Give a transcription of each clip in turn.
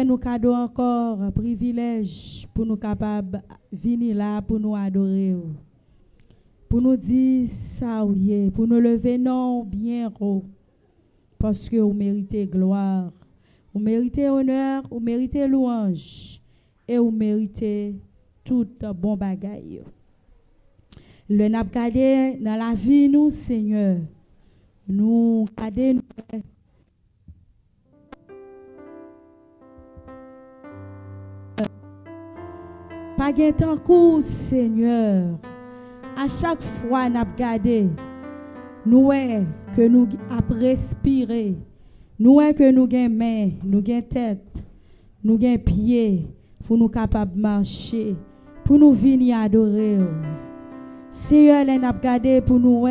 nous cadeau encore un privilège pour nous capables venir là pour nous adorer, pour nous dire ça oui, pour nous lever non bien haut, parce que vous méritez gloire, vous méritez honneur, vous méritez louange et vous méritez tout bon bagaille. Le n'a gardé dans la vie nous Seigneur, nous gardé pas gain tant coup Seigneur. À chaque fois n'a gardé nous que nous a respirer, nous que nous gain main, nous gain tête, nous gain pied pour nous capable marcher, pour nous venir adorer. Seigneur, les n'a gardé pour nous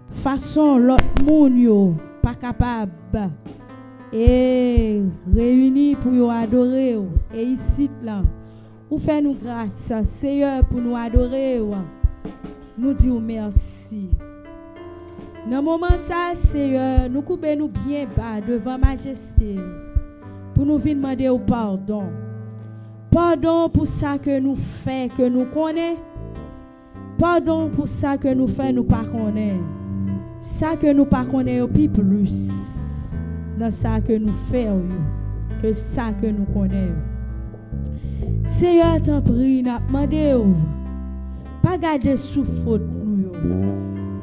façon l'autre monde yo pas capable et réunis pour yo adorer et ici là ou fait nous grâce Seigneur pour nous adorer, nous disons merci. Dans le moment ça Seigneur, nous coupons nous bien bas devant majesté pour nous venir demander au pardon. Pardon pour ça que nous fait que nous connaissons. Pardon pour ça que nous fait nous pas connaître. Ça que nous pas connaître plus dans ça que nous faisons que ça que nous connaissons. Seigneur, t'en prie, n'a demandé pas garder sous faute nous,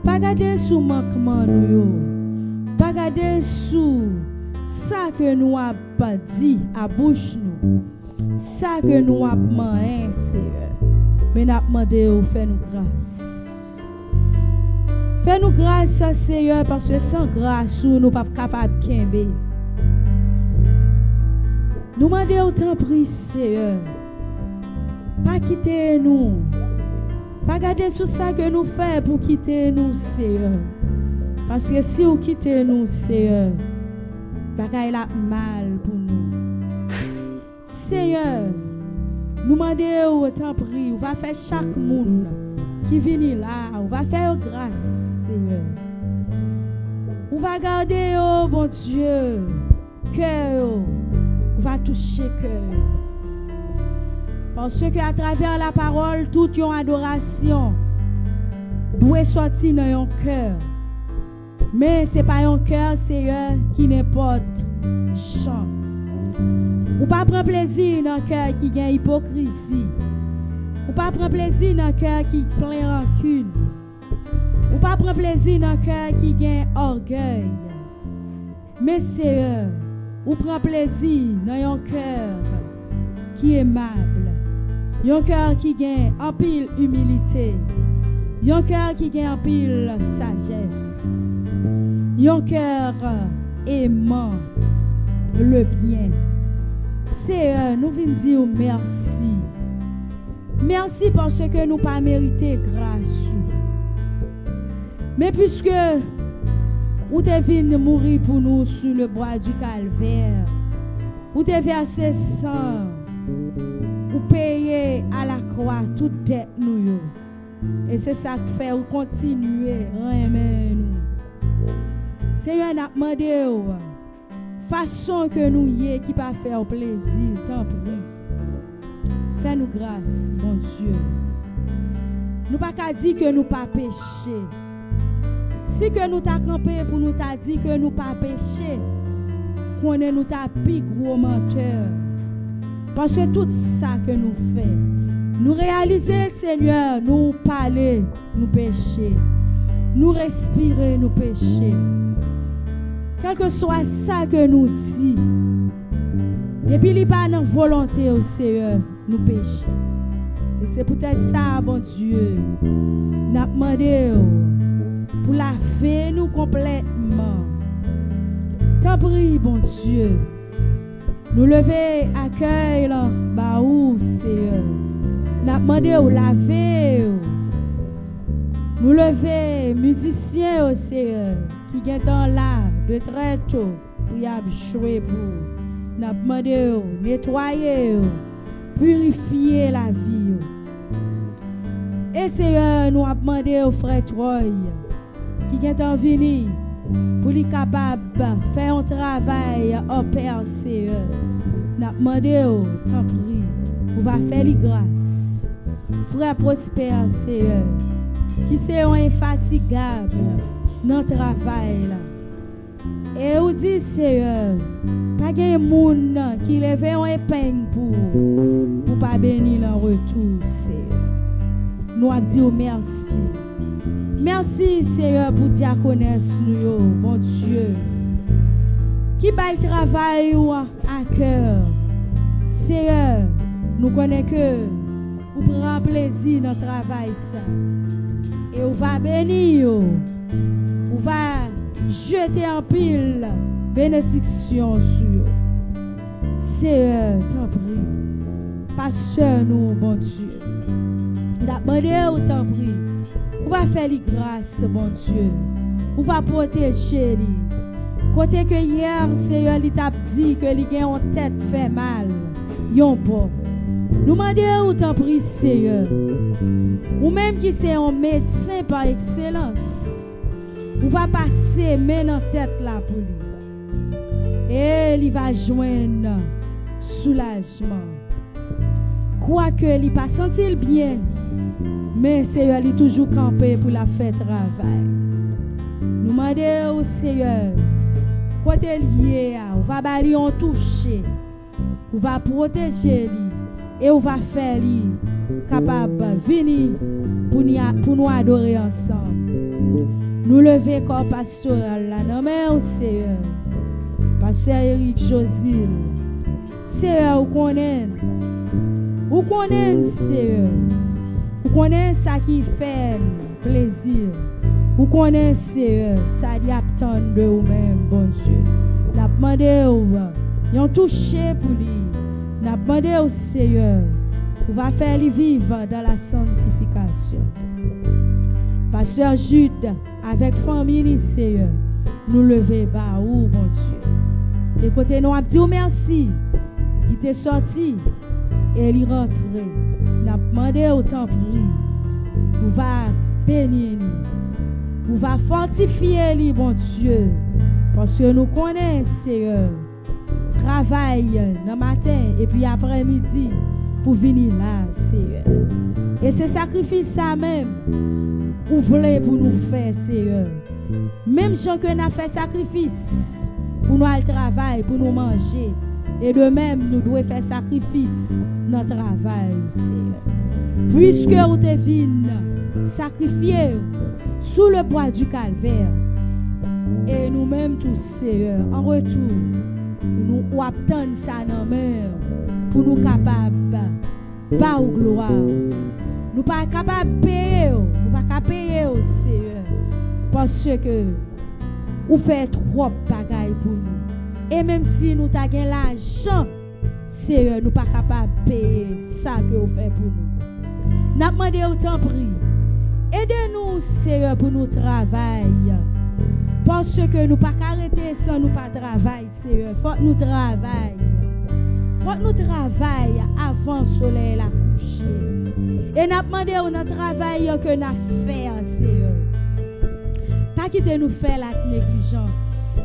pas garder sous manquement nous, pas garder sous ça que nous a pas dit à bouche nous, ça que nous a demandé, Seigneur. Mais n'a demandé fais-nous grâce. Fais-nous grâce, Seigneur, parce que sans grâce nous ne sommes pas capables de kembe. Nous demandons t'en prie, Seigneur. Pas quitter nous. Pas garder sur ça que nous faisons pour quitter nous, Seigneur. Parce que si vous quittez nous, Seigneur, bagaille la mal pour nous. Seigneur, nous demandons, t'en prie, on va faire chaque monde qui vient là, on va faire grâce, Seigneur. On va garder, oh bon Dieu, cœur, on va toucher cœur. Parce qu'à travers la parole, toute une adoration doit sortir dans un cœur. Mais ce n'est pas un cœur, Seigneur, qui n'importe chant. Ou pas prendre plaisir dans un cœur qui a hypocrisie. Ou pas prendre plaisir dans un cœur qui plein rancune. Ou pas prendre plaisir dans un cœur qui a orgueil. Mais Seigneur, ou prend plaisir dans un cœur qui est aimable. Un cœur qui gagne en pile humilité. Un cœur qui gagne en pile sagesse. Un cœur aimant le bien. Seigneur, nous venons dire merci. Merci parce que nous pas mérité grâce. Mais puisque vous êtes venu mourir pour nous sur le bois du calvaire, vous avez versé sang, vous payez à la croix toute dette nous. Et c'est ça que fait vous continuer à aimer nous. Seigneur, n'a demandé façon que nous y est qui pas faire plaisir, tant pis. Fais-nous grâce, mon Dieu. Nous pas qu'à dire que nous pas péché. Si que nous t'a campé pour nous t'a dit que nous pas péché, qu'on est nous t'a plus gros menteur. Parce que tout ça que nous fait, nous réaliser, Seigneur, nous parler, nous pécher, nous respirer, nous pécher. Quel que soit ça que nous dit, depuis qu'il n'y a pas de volonté au Seigneur, nous péchons. Et c'est peut-être ça, bon Dieu, nous avons demandé pour laver nous complètement. T'en prie, bon Dieu, nous lever, accueil, bah où, Seigneur. Nous avons demandé de laver, nous lever, musiciens, au Seigneur, qui sont là de très tôt pour y jouer pour. Nous avons demandé de nettoyer, purifier la vie. Et Seigneur, nous avons demandé au frère Troy qui est en venir pour lui capable de faire un travail au Père Seigneur. N'a demandé, t'en prie, on va faire les grâces. Frère Prosper, Seigneur, qui c'est infatigable dans le travail là. Et on dit, Seigneur, pas de monde qui lève un épingle pour pas bénir en retour, Seigneur. Nous avons dit merci. Merci, Seigneur, pour diaconesse nous, mon Dieu. Qui baille travail à cœur. Seigneur, nous connaissons que vous prenez plaisir dans le travail ça. Et on va bénir, on va jeter en pile bénédiction sur. Seigneur, t'en prie. Pasteur nous, bon Dieu. Il a demandé, t'en prie. On va faire les grâces, bon Dieu. On va protéger lui. Côté que hier, Seigneur, il t'a dit que les gens ont tête fait mal. Yon pas. Nous demandons, t'en prie, Seigneur. Ou même qui c'est un médecin par excellence. On va passer main en tête là pour lui. Et il va joindre soulagement. Quoique il pas senti bien, mais Seigneur, il est toujours campé pour la faire travail. Nous demandons au Seigneur, côté lié, on va balayer, on toucher, on va protéger lui et on va faire lui capable de venir pour nous adorer ensemble. Nous lever corps pastoral là, non mais au Seigneur, pasteur Eric Josil, Seigneur, vous connaissez, Seigneur. Vous connaissez ça qui fait plaisir. Vous connaissez, Seigneur, ça dit attendre de vous-même, bon Dieu. N'a demandé vous touché pour lui. N'a demandé au Seigneur, vous va faire lui vivre dans la sanctification. Pasteur Jude, avec famille, Seigneur, nous lever bas, bon Dieu. Écoutez, nous avons dit merci, qui t'est sorti et il est rentré. N'a demandé au temps pris. On va bénir lui. On va fortifier lui, bon Dieu. Parce que nous connaissons, Seigneur, travail dans le matin et puis après-midi pour venir là, Seigneur. Et c'est sacrifice ça même. Vous voulez pour nous faire, Seigneur. Même gens que nous avons fait sacrifice pour nous aller travail, pour nous manger. Et de même, nous devons faire sacrifice dans le travail, Seigneur. Puisque vous devez sacrifier sous le bois du calvaire. Et nous-mêmes tous, Seigneur, en retour, nous obtenons ça dans la mer pour nous capables pas au gloire. Nous pas capables de payer, nous pas capables de payer au Seigneur. Parce que vous faites trop de bagailles pour nous. Et même si nous avons l'argent, Seigneur, nous ne sommes pas capables de payer ça que vous faites pour nous. Nous avons demandé autant prix. Aidez-nous, Seigneur, pour nous travailler. Parce que nous ne pouvons pas arrêter sans nous pas travailler, Seigneur. Il faut que nous travaillions. Il faut que nous travaillions avant le soleil la coucher. Et nous avons demandé notre travail que nous avons fait, Seigneur. Pas quitter nous faire la négligence.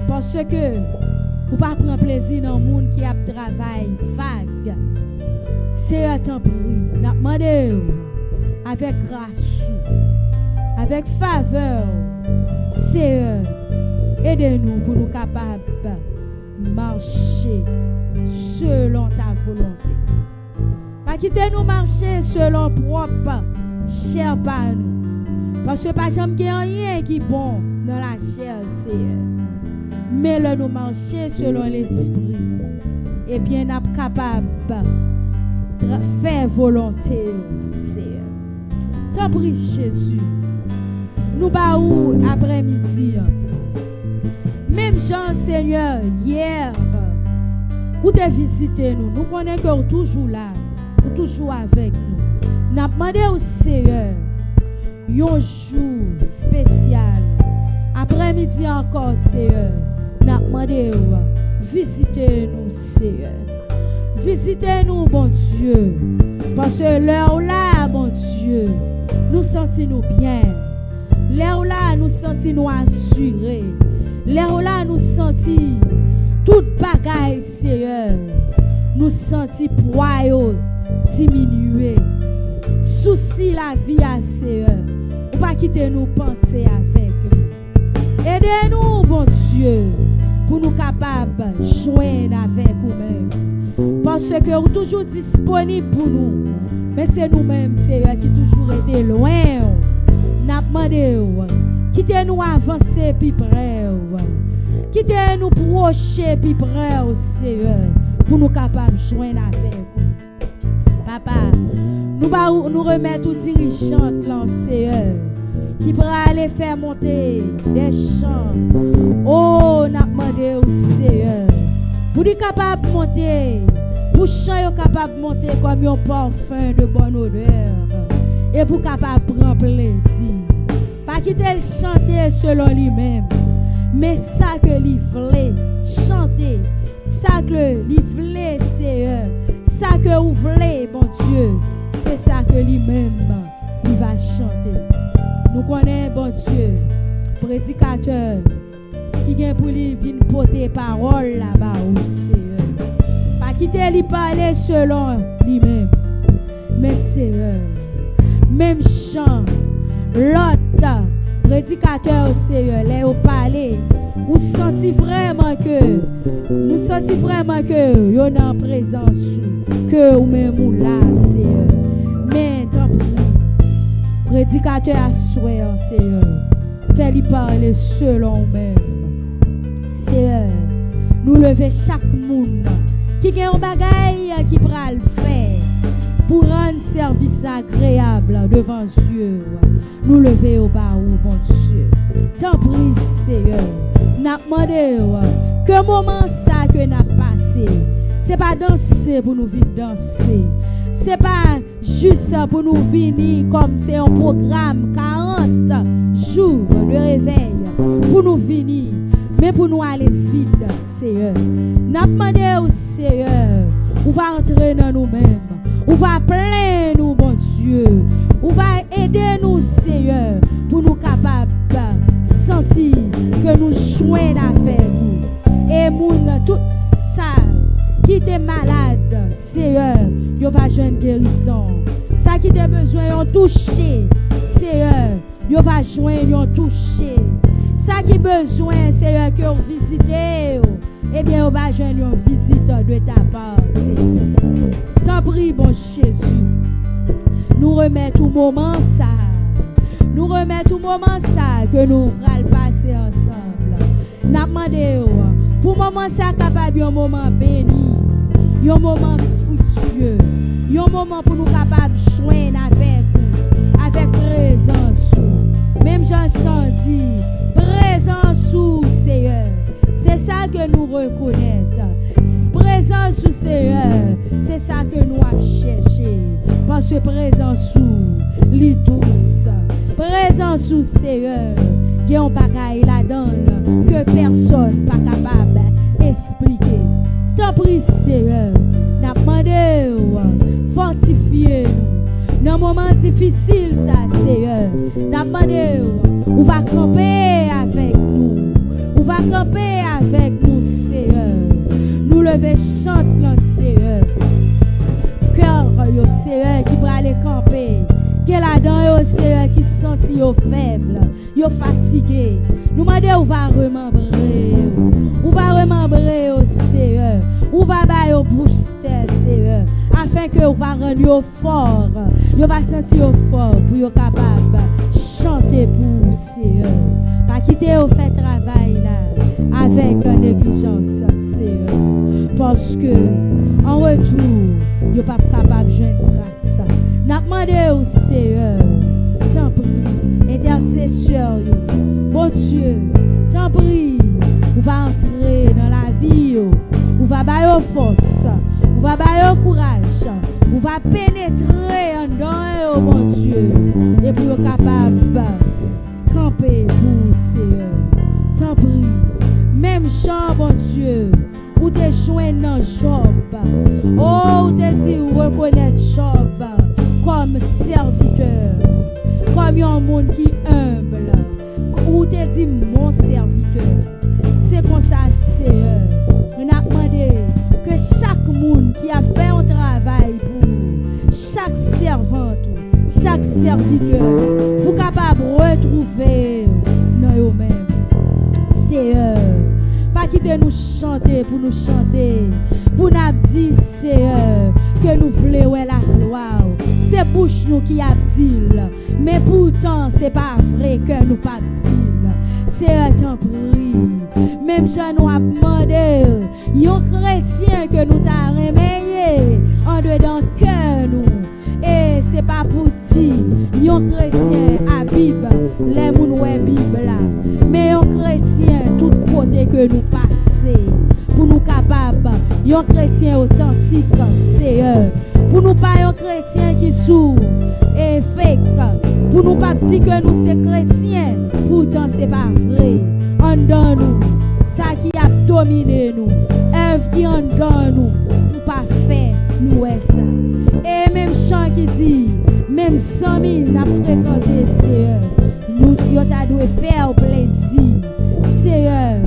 Parce que vous ne pouvez pas prendre plaisir dans le monde qui a un travail vague. Seigneur, t'en prie, nous avons demandé avec grâce, avec faveur, Seigneur, aidez-nous pour nous capables de marcher selon ta volonté. Pas quitter nous marcher selon propre chair par nous. Parce que pas jamais rien qui est bon dans la chair, Seigneur. Mais là nous marcher selon l'esprit. Et bien nous sommes capables de faire volonté, Seigneur. T'en prie, Jésus. Nous baou après-midi. Même Jean, Seigneur, hier, vous avez visité nous. Nous connaissons que vous êtes toujours là. Vous êtes toujours avec nous. Nous avons demandé au Seigneur un jour spécial. Après-midi encore, Seigneur. Nous avons demandé visitez-nous, Seigneur. Visitez-nous, bon Dieu. Parce que l'heure là, bon Dieu, nous sentons bien. L'heure là, nous sentons assurés. L'heure là, nous sentons toute bagaille, Seigneur, nous sentis poids diminuer. Souci la vie à Seigneur. Ou pas quitter nous penser avec lui. Aidez-nous, bon Dieu, pour nous capables de joindre avec vous-même. Parce que vous êtes toujours disponible pour nous. Mais c'est nous-mêmes, Seigneur, qui toujours été loin. Nous demandé, quittez-nous avancer plus près. Quittez-nous procher plus près, Seigneur, pour nous capables de joindre avec vous. Papa, nous remettons aux dirigeantes, là, Seigneur, qui pourra aller faire monter des chants. Oh, nous demandé au Seigneur, pour être capable de monter, pour chant capable de monter comme un parfum de bonne odeur, et pour capable de prendre plaisir. Pas quitter le chanter selon lui-même, mais ça que lui voulait chanter, ça que lui voulait, Seigneur, ça que vous voulez, bon Dieu, c'est ça que lui-même il va chanter. Nous connaissons, bon Dieu, prédicateur qui vient pour lui venir porter parole là-bas au Seigneur. Pas quitter lui parler selon lui-même, mais Seigneur, même chant, l'autre prédicateur au Seigneur, les au parler, nous sentons vraiment que nous sommes en présence, que nous même là, Seigneur. Mais tant pis, prédicateur à souhait, Seigneur, fais-lui parler selon nous-mêmes. Seigneur, nous lever chaque monde qui a un bagaille qui pourra le faire pour rendre service agréable devant Dieu. Nous lever au bas, bon Dieu. Tant pis, Seigneur, n'a demandé que moment ça que n'a passé. C'est pas danser pour nous venir danser. C'est pas juste pour nous venir comme c'est un programme 40 jours de réveil pour nous venir, mais pour nous aller vite, Seigneur. N'a demandé au Seigneur, on va entrer dans nous-mêmes, on va plaindre nous, bon Dieu, on va aider nous, Seigneur, pour nous capables de sentir que nous joignons avec vous. Et tout ça qui était malade, Seigneur, il va joindre guérison. Ça qui était besoin de toucher, Seigneur, il va joindre toucher. Ça qui besoin, Seigneur, que vous visitez, eh bien, on va joindre un visiteur de ta part, Seigneur. T'en prie, bon Jésus. Nous remettons tout moment ça. Nous remettons tout moment ça que nous allons passer ensemble. Nous demandons pour moment ça capable un moment béni, un moment fructueux, un moment pour nous capables de joindre avec présence. Même Jean dit, présence sous Seigneur. C'est ça que nous reconnaissons. Présence sous Seigneur, c'est ça que nous avons cherché. Parce que présence sous les douce. Présence sous Seigneur, qui est un bagaille la donne que personne n'est pas capable d'expliquer. Tant pis Seigneur, n'a demandé fortifiez-nous. Dans un moment difficile ça Seigneur, n'a demandé on va camper avec nous. On va camper avec nous Seigneur. Nous lever chante là Seigneur. Cœur yo Seigneur qui va aller camper. Qui est là-dedans yo Seigneur qui senti yo faible, yo fatigué. Nous demandons on va remembrer. On va remembrer au Seigneur. On va bailler au booster Seigneur afin que on va rendre yo fort. Yo va sentir yo fort pour yo capable chanter pour Seigneur. Pas quitter au fait travail là avec négligence Seigneur. Parce que en retour, yo pas capable de joindre grâce. N'a demandé au Seigneur, t'en prie, intercesseur, bon Dieu, t'en prie, on va entrer dans la vie, on va bailler force, on va bailler courage, on va pénétrer en dedans, mon Dieu, et pour être capable de camper pour Seigneur. T'en prie, même Jean, bon Dieu, ou te joint dans Job, ou te dit ou reconnaître Job comme serviteur, comme un monde qui humble, ou te dit mon serviteur. C'est comme ça, Seigneur, nous avons demandé que chaque monde qui a fait un travail pour nous, chaque servante, chaque serviteur, pour capable retrouver dans eux-mêmes. Seigneur, pas quitter nous chanter, pour nous dire, Seigneur, que nous voulons la gloire. C'est bouche nous qui a dit, mais pourtant c'est pas vrai que nous pas dit. Seigneur, t'en prie, même si nous a demandé, un chrétien que nous t'a réveillé en dedans cœur nous. Et c'est pas pour dire, un chrétien à Bible, les moun ouais Bible là, mais un chrétien tout côté que nous passons, pour nous capables, un chrétien authentique, Seigneur, pour nous pas un chrétien qui sourd et fake, pour nous pas dire que nous c'est chrétiens, pourtant c'est pas vrai. En dans nous, ça qui a dominé nous, œuvre qui en dans nous, nous pas fait nous est ça. Et même chant qui dit, même 100 000 n'a fréquenté, Seigneur, nous t'a dû faire plaisir. Seigneur,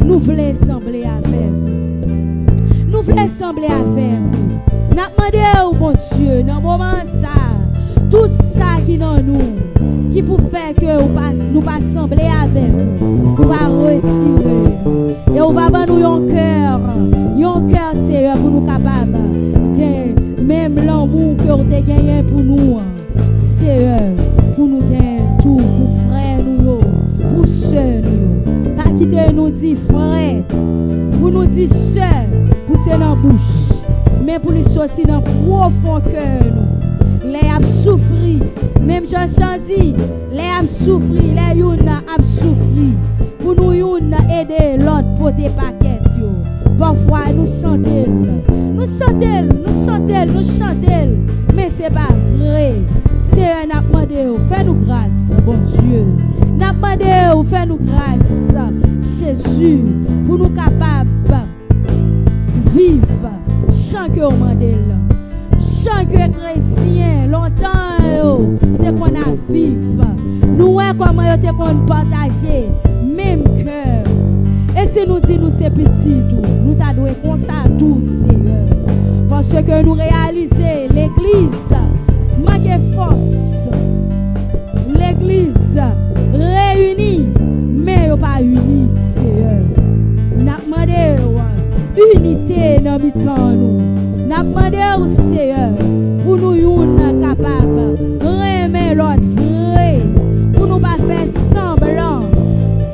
nous voulons sembler avec vous. Nous voulons sembler avec vous. N'a demandé au bon Dieu, dans le moment ça, tout ça qui dans nous, qui pour faire que nous pas sembler avec vous, on va retirer. Et on va donner un cœur, Seigneur, pour nous capables. Même l'amour que vous avez gagné pour nous, Seigneur, pour nous gagner tout, pour frères nous, pour soeurs nous. Pas quitter nous dire frère, pour nous dire soeur, pour c'est dans la bouche, mais pour nous sortir dans le profond cœur nous. Les a souffri, même Jean dit, les a souffri, les youn a souffri, pour nous youn aider l'autre pour des paquets. Parfois nous chantons, mais c'est pas vrai. C'est un demandé, fais-nous grâce, bon Dieu. N'a demandé, fais-nous grâce, Jésus, pour nous capables vivre chant que on demande. Chant que chrétien, longtemps, dès qu'on a vivre, nous comment te qu'on partager même cœur. Et si nous disons nous c'est petit tout, nous t'adouons comme ça tout, Seigneur. Parce que nous réalisons l'église manque force. L'église réunie, mais pas unie, Seigneur. Nous demandons unité dans le temps nous. Nous demandons, Seigneur, pour nous être capables de remettre l'autre vrai, pour nous pas faire semblant.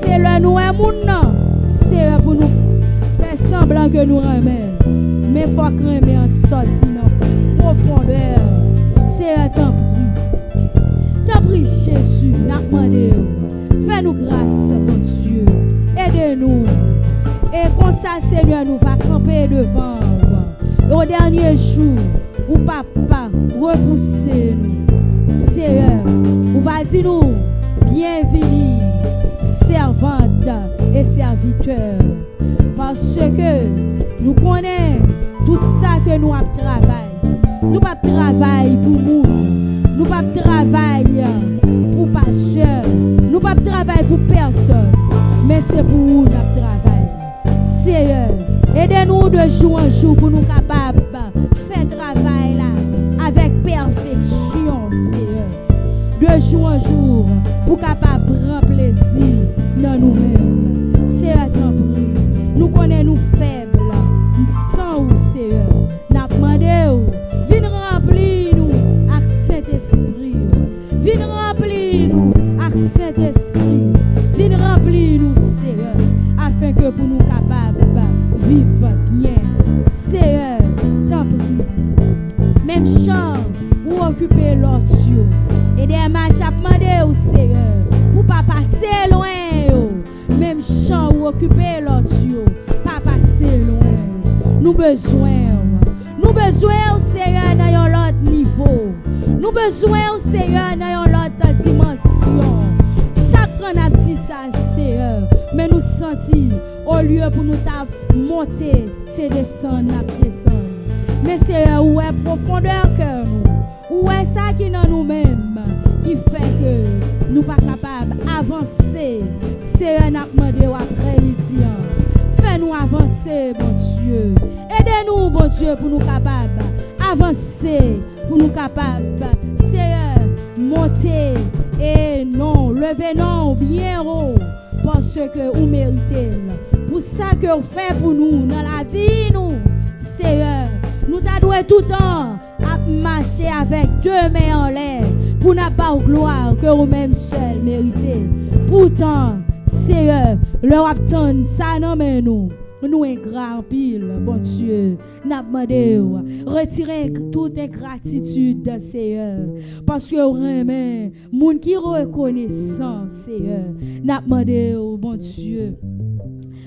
C'est le nous est c'est pour nous faire semblant que nous remettons. Mais il faut cramer en sortir dans la profondeur. C'est t'en prie, Jésus, n'a demandé. Fais-nous grâce, mon Dieu. Aidez-nous. Et comme ça, Seigneur, nous va camper devant. Au dernier jour, où papa repousser nous. Seigneur, on va dire nous, bienvenue, servante et serviteur. Parce que nous connaissons tout ça que nous avons travaillé. Nous pas travailler pour nous. Nous pas travailler pour pasteur. Nous pas travailler pour personne. Mais c'est pour nous notre travail. Seigneur, aidez-nous de jour en jour pour nous capables de faire travail là avec perfection, Seigneur. De jour en jour pour capable prendre plaisir dans nous-mêmes. Seigneur, t'en prie. Nous connaissons nous faibles, sans ou Seigneur. N'a demandé, viens remplir nous avec Saint-Esprit. Viens remplir nous avec Saint-Esprit. Viens remplir nous, Seigneur, afin que pour nous capables de vivre bien. Seigneur, t'en prie. Même chant pour occuper l'autre Dieu. Et des marches à demander au Seigneur pour pas passer loin. Même chant pour occuper l'autre Dieu. Pas passer loin. Nous besoin au Seigneur dans un autre niveau. Nous besoin au Seigneur dans une autre dimension. Chacun a dit ça, Seigneur. Mais nous sentis, au lieu pour nous monter, c'est descendre, descendre. Mais Seigneur, où est profondeur cœur nous? Où est ça qui est dans nous-mêmes qui fait que nous ne sommes pas capables d'avancer? Seigneur, nous demandons après midi. Fais-nous avancer, bon Dieu. Aidez-nous, bon Dieu, pour nous capables avancer, pour nous capables, Seigneur, monter et non, lever non, bien haut, parce que vous méritez. Pour ça que vous faites pour nous, dans la vie, nous, Seigneur, nous t'adouons tout le temps à marcher avec deux mains en l'air, pour n'a pas gloire que vous-même seul méritez. Pourtant, Seigneur, leur attend ça, non, mais nous ingrats en pile, bon Dieu, n'a demandé, retirez toute ingratitude, Seigneur, parce que vraiment, moun qui reconnaissant, Seigneur, n'a demandé, bon Dieu,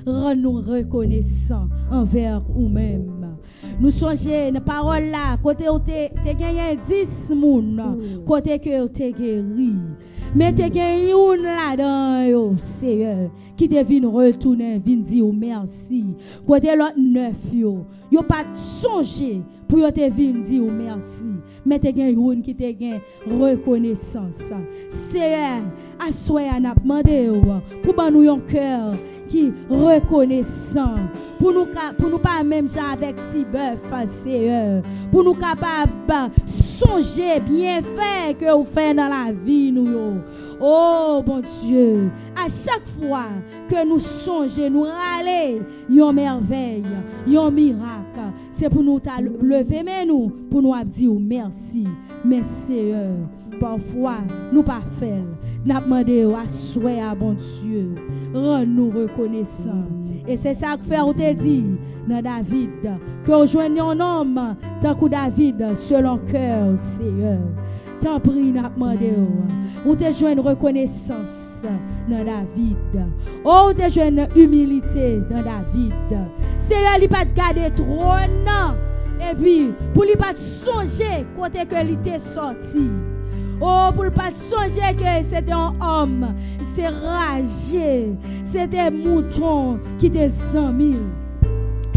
rends-nous reconnaissants envers nous-mêmes. Nous songeons la parole là, côté où tu as gagné 10 moun, côté que tu as guéri. Mais tu as gagné une là-dedans, Seigneur, qui te vient retourner, vient dire merci. Côté l'autre 9, yo pas songé pour te venir dire merci. Mais tu as gagné une qui te gagné reconnaissance. Seigneur, à soi, on a demandé pour nous un cœur qui reconnaissant, pour nous pas même avec petit bœuf, Seigneur, pour nous capables songer bien fait que vous faites dans la vie nous. Oh bon Dieu, à chaque fois que nous songeons, nous râler, yon merveille, yon miracle, c'est pour nous lever mais nous pour nous dire merci. Mais Seigneur, parfois nous pas faire. N'a demandé à souhait à bon Dieu, rends-nous reconnaissants. Et c'est ça que faire, on te dit dans David, que vous joignez un homme tant que David selon cœur, Seigneur. Tant prie, n'a demandé, ou te joignez reconnaissance dans David. Oh, te joignez humilité dans David. Seigneur, il pas garder trop, non. Et puis, pour lui pas songer côté que il était sorti. Oh, pour ne pas songer que c'était un homme, c'est ragé, c'était mouton qui était 100 000.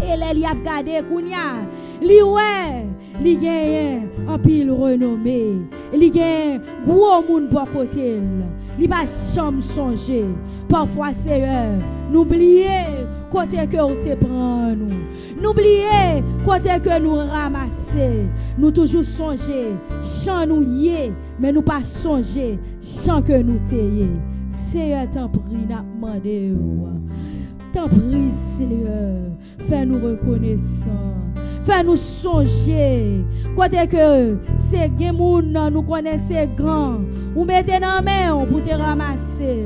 Et là, il a regardé Kounia, li ouais, li gagne un pile renommé, li gagne gros monde pour côté, li pas chambre songer. Parfois, Seigneur, n'oubliez côté que vous te prend nous. N'oubliez côté que nous ramasser, nous toujours songer, chant nous yé, mais nous pas songer, chant que nous tayé. Seigneur, t'en prie, n'a demandé. T'en prie, Seigneur, fais-nous reconnaissants, fais-nous songer. Côté que ces gens nous connaissent grands, ou mettez dans la main pour te ramasser.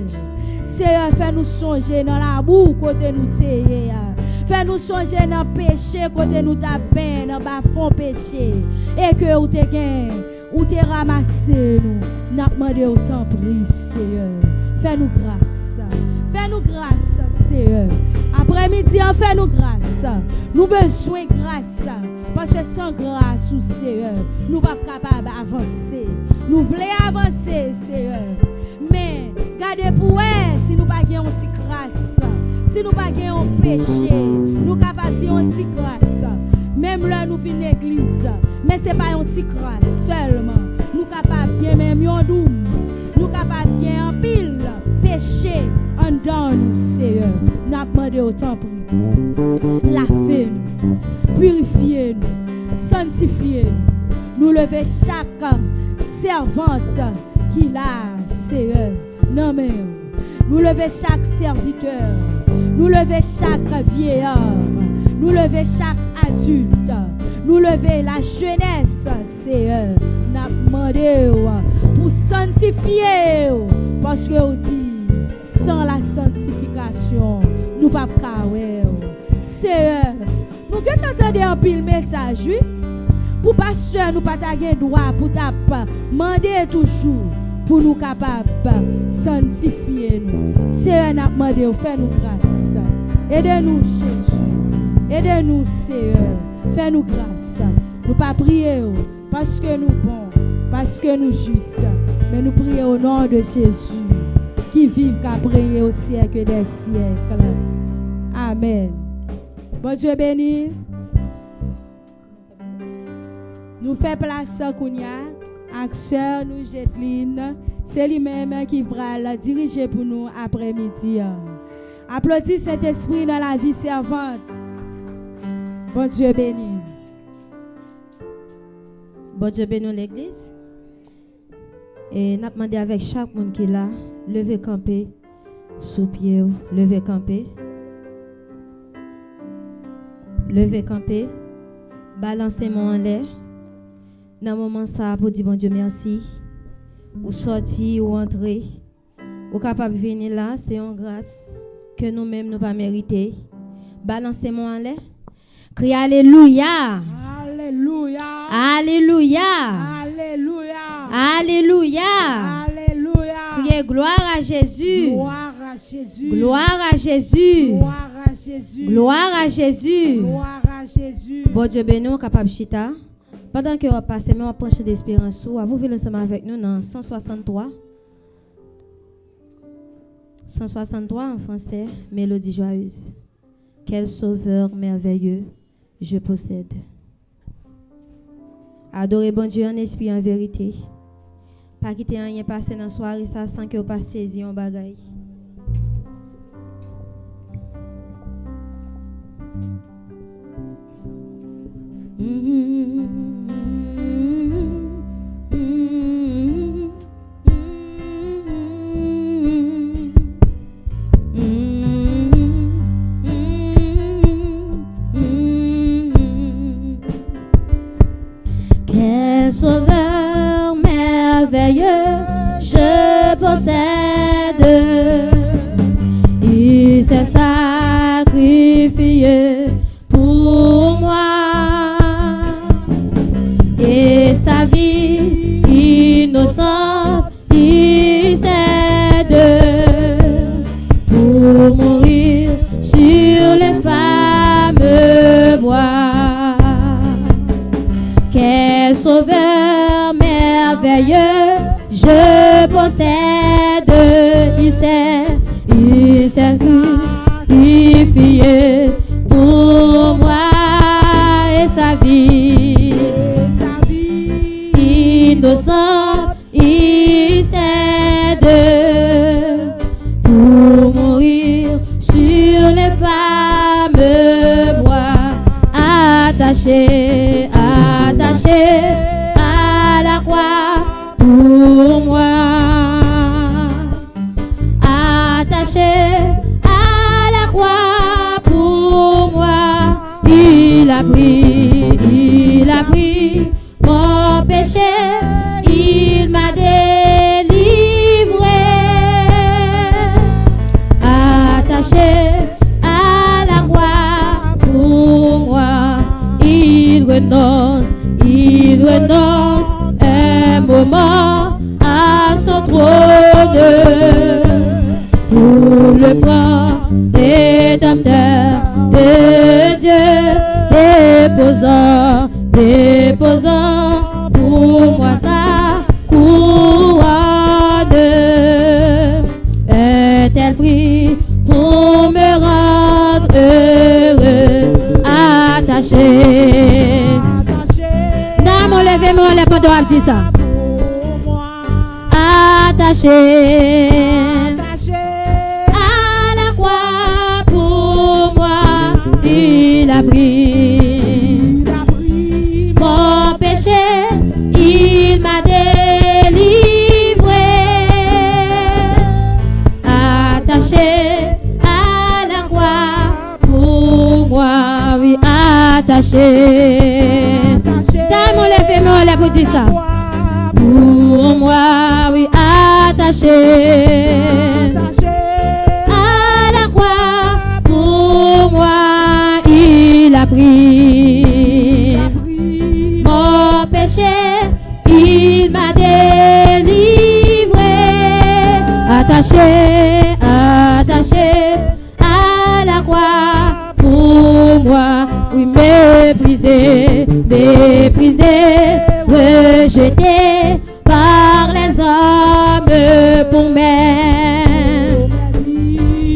Seigneur, fais-nous songer dans la boue côté nous tayé. Fais-nous songer dans le péché, côté nous tapons, dans le fond péché. Et que vous te gagnez, ou te ramassé nous. N'a demandé autant prie, Seigneur. Fais-nous grâce. Fais-nous grâce, Seigneur. Après-midi, fais-nous grâce. Nous besoin de grâce. Parce que sans grâce, Seigneur, nous ne sommes pas capables d'avancer. Nous voulons avancer, Seigneur. Mais, gardez pour elle, si nous n'avons pas de grâce. Si nous n'avons pas de péché, nous sommes capables de dire anti grâce. Même là, nous venons l'église. Mais ce n'est pas anti grâce seulement. Nous sommes capables de même un doum. Nous sommes capables de un pile péché en dedans nous, Seigneur. Nous avons demandé autant prix. Lavez-nous, purifiez-nous, sanctifiez-nous. Nous lever chaque servante qui l'a, Seigneur. Non, mais nous lever chaque serviteur. Nous lever chaque vieillard, nous lever chaque adulte, nous lever la jeunesse, Seigneur. Nous demandé pour sanctifier, parce que vous dit, sans la sanctification, nous ne pouvons pas. Seigneur, nous entendons un pile message, oui, pour pasteur, nous ne pouvons pas droit pour demander toujours. Pour nous capables de sanctifier nous. Seigneur, nous demandons, fais-nous grâce. Aidez-nous, Jésus. Aidez-nous, Seigneur. Fais-nous grâce. Nous ne pas prier parce que nous bons, parce que nous justes, mais nous prions au nom de Jésus, qui vit qu'à prier au siècle des siècles. Amen. Bon Dieu béni. Nous faisons place à Kounia. Action nous Jetline, c'est lui-même qui va la diriger pour nous après-midi. Applaudis Saint-Esprit dans la vie servante. Bon Dieu béni. Bon Dieu béni l'église. Et n'a demandé avec chaque monde qui est là, levez camper sous pied, levez camper. Levez camper. Balancez-moi en l'air. Dans le moment ça pour dire bon Dieu merci. Ou sortir ou entrer. Ou capable de venir là, c'est une grâce que nous-mêmes nous pas mérité. Balancez-moi en l'air. Crie Alléluia. Alléluia. Alléluia. Alléluia. Alléluia. Alléluia. Criez gloire à Jésus. Gloire à Jésus. Gloire à Jésus. Gloire à Jésus. Gloire à Jésus. Gloire à Jésus. Bon Dieu béni, capable chita. Pendant que on passe, mais on penche d'espérance, vous venez ensemble avec nous dans 163. 163 en français, mélodie joyeuse. Quel sauveur merveilleux je possède. Adorez bon Dieu en esprit en vérité. Pas quitter rien passer dans la soirée ça sans que vous pas saisi un bagaille. Quel sauveur merveilleux je possède. Il s'est sacrifié pour moi. Et sa vie innocente, il cède pour mourir sur les fameux bois. Quel sauveur merveilleux je possède. Il s'est sacrifié pour moi. Et sa vie innocente, il cède pour mourir sur les fameux bois. Attaché à la croix pour moi. Attaché à la croix pour moi. Il a pris mon péché, il m'a délivré. Attaché à la croix pour moi, il renonce un moment à son trône pour le plan rédempteur de Dieu, déposant pour moi sa couronne. Un-tel prix pour me rendre heureux, attaché. Dame, levez-moi les pendant à dire ça. Attaché à la croix pour moi, il a pris mon péché, il m'a délivré. Attaché à la croix pour moi, oui, attaché. Dame, levez-moi les pour dire ça. Pour moi, oui, attaché à la croix, pour moi, il a pris mon péché, il m'a délivré. Attaché à la croix, pour moi, oui, méprisé, rejeté par les hommes pour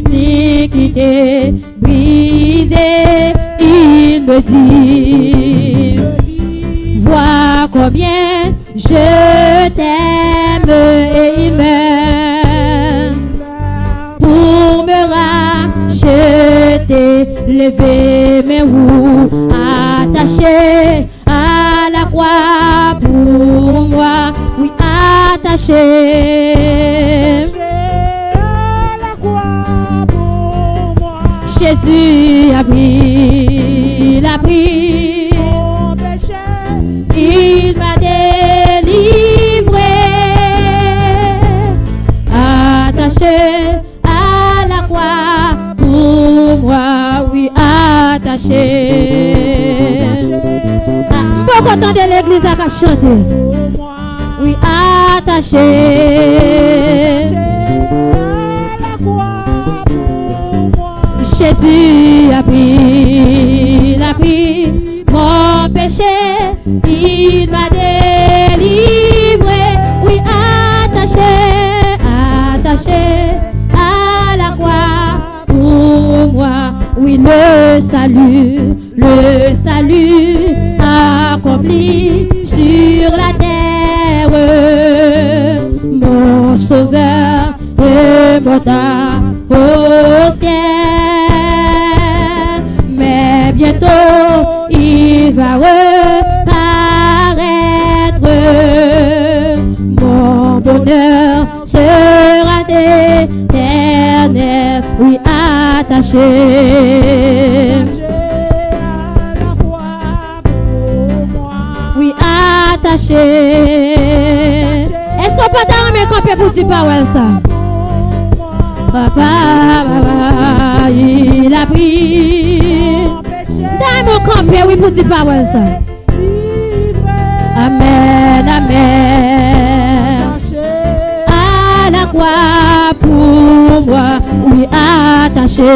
m'iniquité, brisé, il me dit, vois combien je t'aime, et il m'aime pour me Je t'ai levé mes roues, attaché à la croix pour moi, oui, attaché à la croix pour moi. Jésus a pris la prise, Mon péché, il m'a délivré, attaché à la croix pour moi, oui, attaché. Pourquoi tant de l'église a chanté? pour moi. Oui, attaché. À la croix pour moi. Jésus a pris la prise, mon péché, il m'a délivré. Oui, attaché, attaché à la croix pour moi. Oui, le salut accompli sur la terre. Mon sauveur remonta au ciel. Mais bientôt il va reparaître. Mon bonheur sera éternel. Oui, attaché. À la croix pour moi. Oui, attaché. Est-ce qu'on peut t'arriver camper pour dire parole ça? Papa, papa, il a pris. Mon péché, Dans mon camper, oui, pour dire parole ça. livré, Amen, amen. attaché. À la croix pour moi, oui, attaché.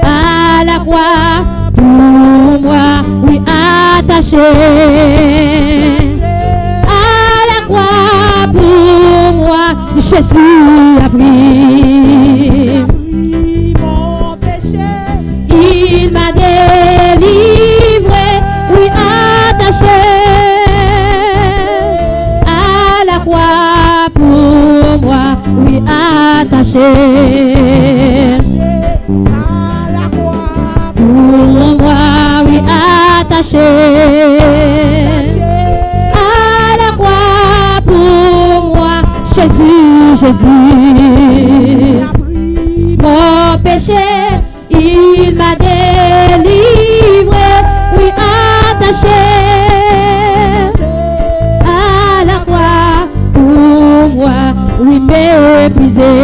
À la croix pour moi, oui, attaché. À la croix pour moi, Jésus a pris. Mon péché, Il m'a délivré, oui, attaché. À la croix pour moi, oui, attaché. à la croix Pour moi, oui, attaché. À la croix pour moi, Jésus, Jésus. a pris. Mon péché, il m'a délivré, oui, attaché. À la croix pour moi, oui, méprisé.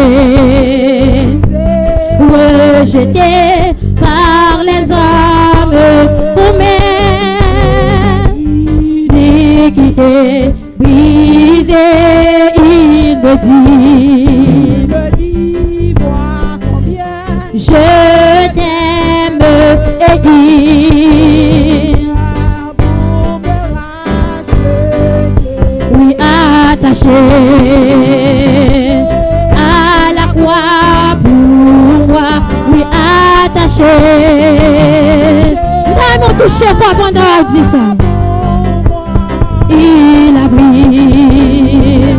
Rejeté par les hommes pour m'iniquité, brisé, il me dit, Me dit, vois combien je t'aime et il, pour me racheter. oui, attaché à la croix pour moi, oui, attaché. D'ailleurs, touché quoi pendant à dire ça? Il a pris,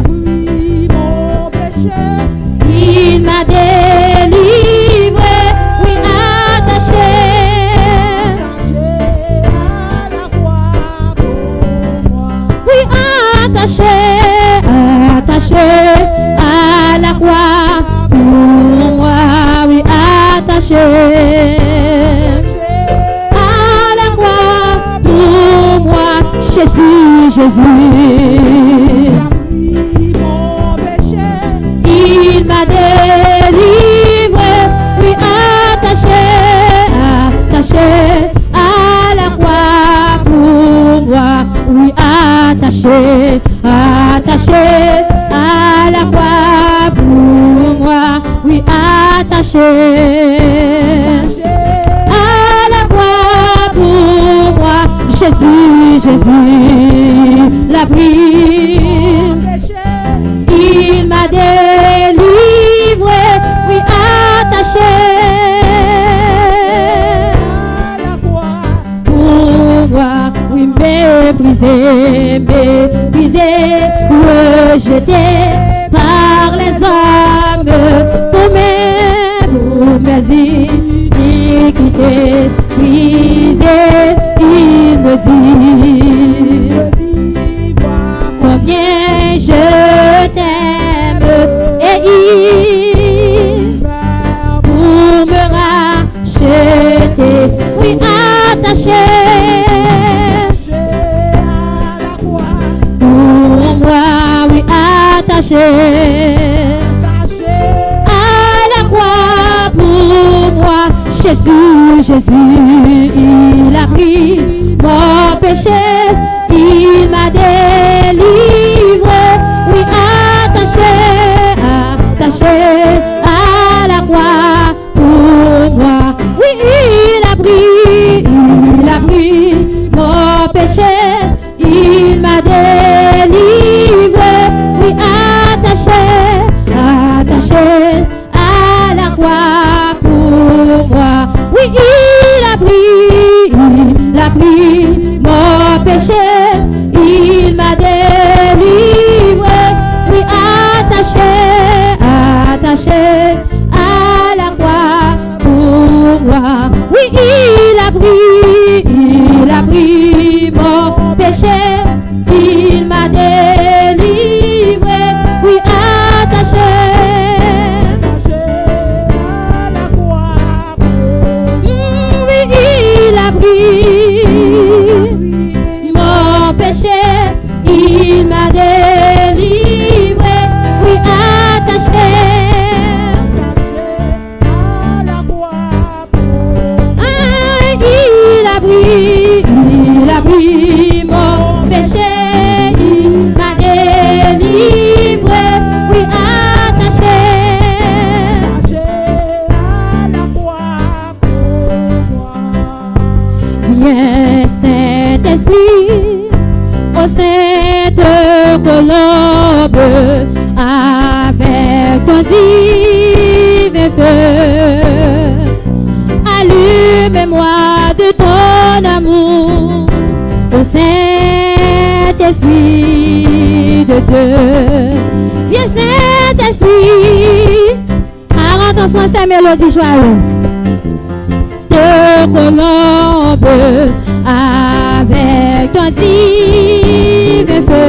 Mon péché, il m'a délivré, oui, attaché. à la croix pour moi. Oui, attaché, attaché à la croix pour moi, oui, attaché à la croix pour moi, Jésus, Jésus. Mon péché, Il m'a délivré, oui, attaché, attaché à la croix pour moi, oui, attaché, attaché à la croix pour moi, oui, attaché à la croix pour moi, Jésus, Jésus l'a pris. péché, Il m'a délivré, oui, attaché à la croix pour moi, oui, méprisé, méprisé, rejeté par les hommes pour iniquités brisées, il me dit combien je t'aime et il pour me racheter, oui attaché pour moi, oui attaché à la croix pour moi. Jésus, il a pris mon péché, il m'a délivré, oui attaché à la croix pour moi. Oui, il a pris mon péché, il m'a délivré, oui attaché à la croix pour moi. Oui, il a pris mon péché, il m'a délivré, oui attaché à la croix pour moi. Oui, il a pris mon péché, il m'a délivré, oui attaché à la croix. Oui, il a pris mon péché, il m'a délivré, oui attaché à la croix. Il a pris mon péché, il m'a délivré, oui attaché à la croix pour moi. Viens Saint-Esprit, ô sainte colombe, avec ton divin feu, allume-moi de ton amour, ô Saint-Esprit de Dieu. Viens Saint-Esprit, arrête en français mélodie joyeuse. De colombe, avec ton divin feu,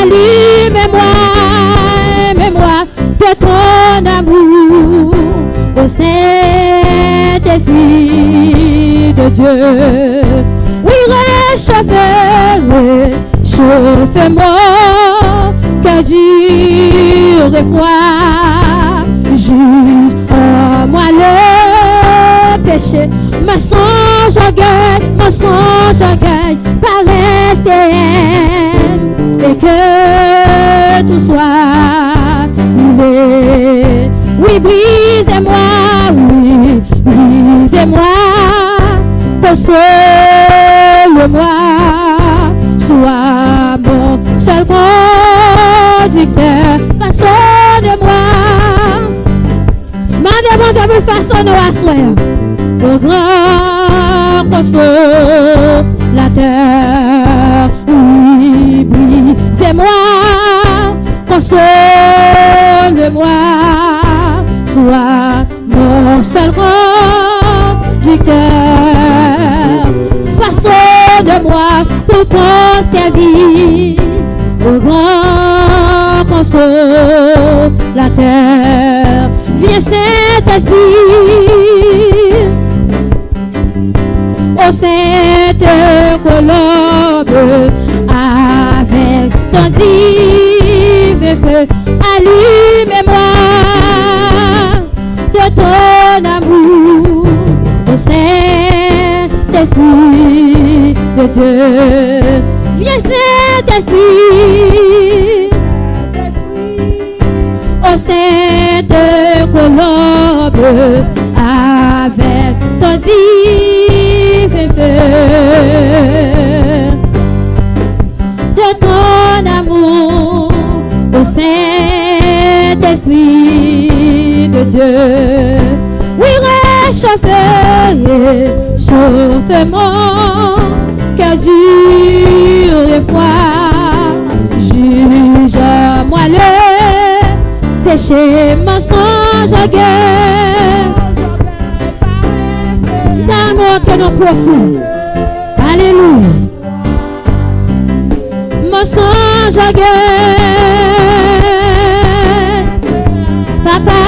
allume-moi de ton amour, ô Saint-Esprit de Dieu. Oui, chauffe-moi, cœur dur et froid, juge en moi le péché, me sens orgueil, paresse et haine, et que tout soit brûlé. Oui, brisez-moi, console-moi, sois mon seul conducteur, façonne-moi. Mandez mon Dieu pour façonner à soi, au grand consolateur. Oui, brisez-moi, console-moi, sois mon seul conducteur. Façonne-moi pour ton service, au grand consolateur. Viens Saint-Esprit, ô sainte colombe, avec ton divin feu, allume-moi de ton amour, ô Saint-Esprit de Dieu. Viens Saint-Esprit, ô sainte colombe, avec ton divin feu, de ton amour, ô Saint-Esprit de Dieu. Oui, chauffe mon cœur dur et froid, juge-moi le péché, mensonge, guerre, notre nom profond. Alléluia. Mon songe à gueule, papa.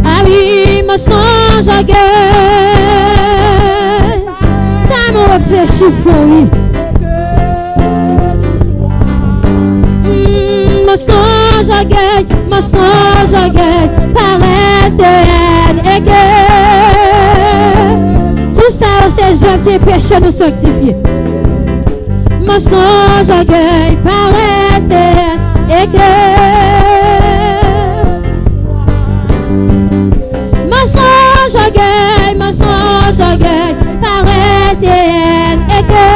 Ah oui, mon songe à gueule, t'as mon réfléchi folie. Mon songe à gueule, paresse et que tout ça, c'est œuvres qui péché nous sanctifier. Mon songe à gueule, paresse et que mon songe à gueule, paresse et que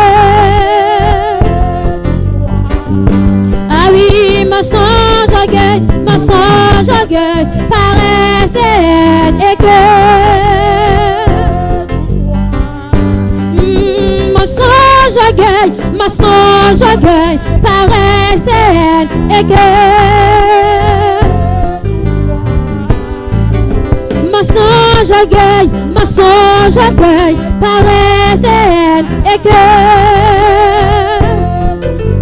ah oui, mon songe à gueule, paresse et que mon songe à gueule, paresse et que mon songe à gueule, paresse et que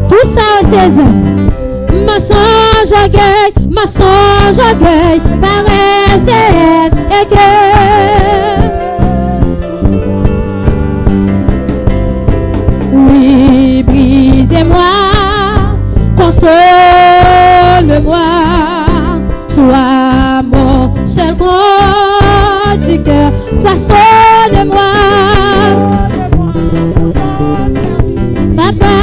tout ça c'est ma songe à gueule, paresse et que oui, brisez-moi, console-moi, sois mon seul grand du cœur, façonne-moi, papa.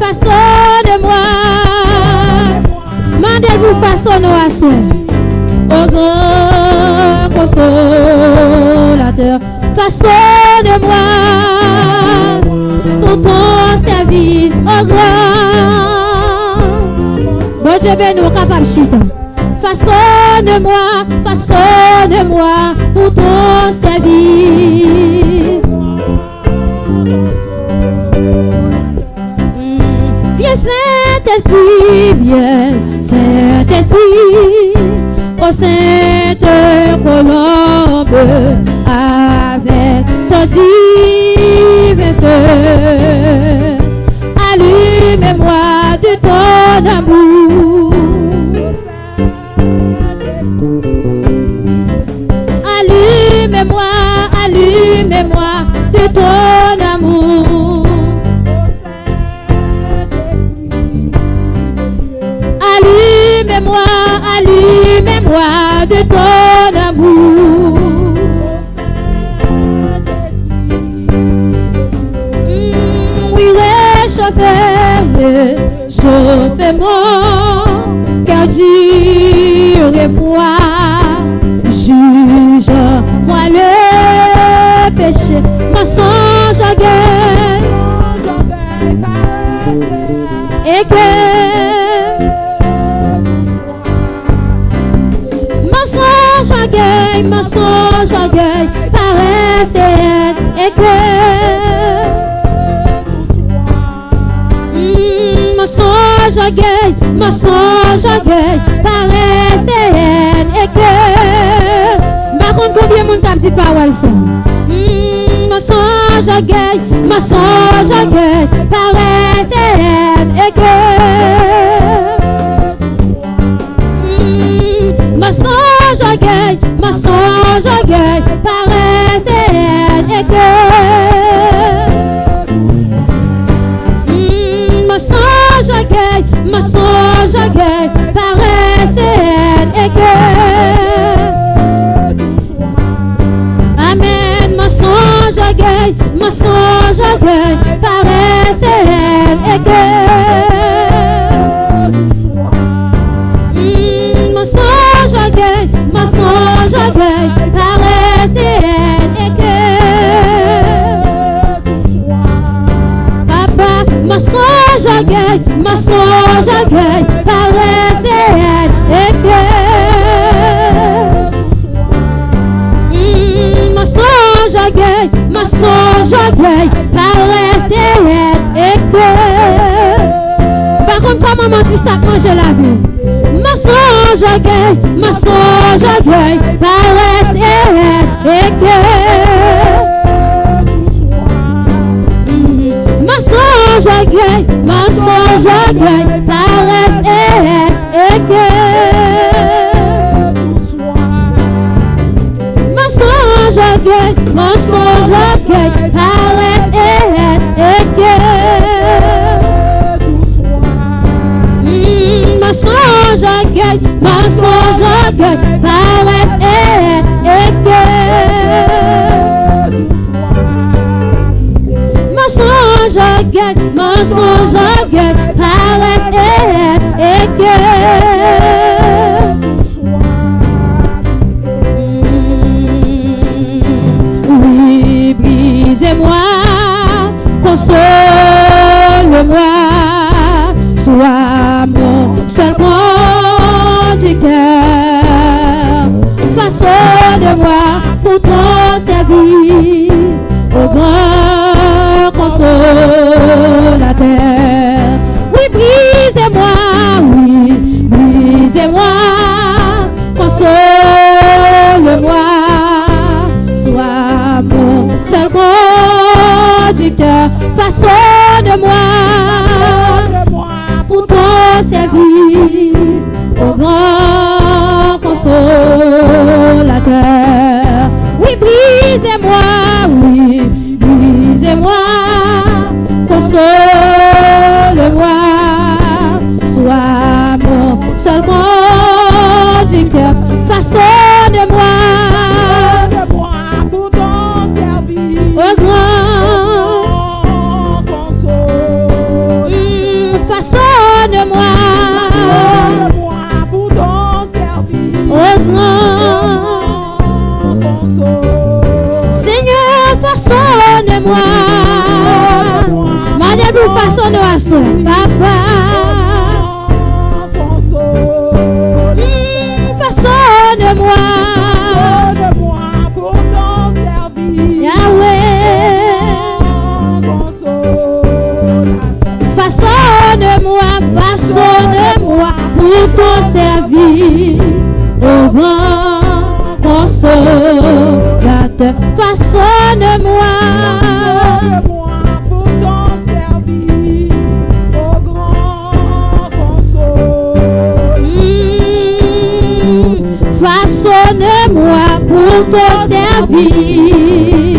Façonne-moi, mandez-vous façonner à soi, au grand consolateur, façonne-moi pour ton service, au grand. Bon Dieu, ben nous capables chita. Façonne-moi pour ton service. Saint-Esprit, viens, Saint-Esprit, ô sainte colombe, avec ton divin feu, allume-moi de ton amour, allume-moi de ton amour. Allume-moi de ton amour. Oui, réchauffe mon cœur dur et froid. Juge-moi le péché, ma songe à gueule, et que ma songe à gueule, paresse et que ma songe à gueule, paresse et que par contre combien mon t'a dit parole ça ma songe à gueule, paresse et que ma songe à gueule, paresse et que ma songe à gueule, paresse et que amen, ma songe à gueule, paresse et que ma songe à gueule, paresse et que papa, ma songe à gueule, paresse et que ma songe à gueule, paresse et que par contre pas maman dit ça manger la vie ma songe mensonge orgueil, mensonge orgueil, paresse et cœur. Mensonge orgueil, paresse et cœur. Mensonge orgueil, paresse et cœur. Mensonge orgueil, paresse et cœur. Mensonge orgueil, paresse et cœur. Oui, brisez-moi, console-moi, sois mon seul point du cœur. Façonne-moi pour ton service, au grand consolateur. Oui, brisez-moi, console-moi, sois mon seul conducteur. Façonne-moi pour ton service, au grand consolateur. Oui, brisez-moi, console-moi, sois mon seul conducteur. Façonne-moi pour ton service, au grand console. Façonne-moi pour ton service, au grand console. Seigneur, façonne-moi. Manière pour façonner à soi, papa. Façonne-moi pour ton service, Yahweh. Façonne-moi pour ton service, au grand consolateur. Façonne-moi pour ton service, au grand consolateur. Façonne-moi pour ton service.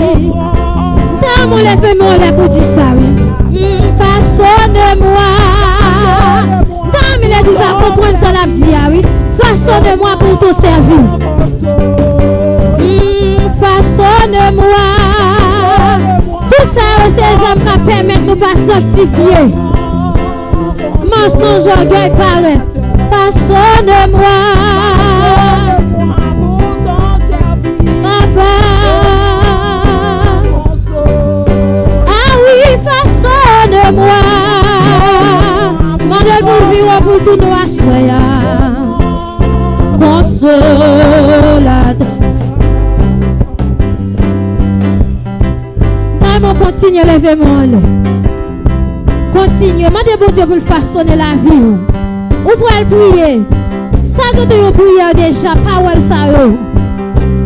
Dans mon lèvre, mon lèvre pour dire ça, oui. Façonne-moi. Dans mes lèvres, ça comprendre ça, la dit, oui. Façonne-moi pour ton service. Façonne-moi. Tout ça, ces hommes qui permettent de nous pas sanctifier. Mensonge, orgueil, paresse. Façonne-moi. Papa. Ah oui, façonne-moi. Mandel pour vivre pour tout nous assoya. Consolateur. Continue à lever mon lait. Continue. Mandez bon Dieu pour le façonner la vie. Ou pour le prier. Ça que tu as prié déjà, parole ça. Ou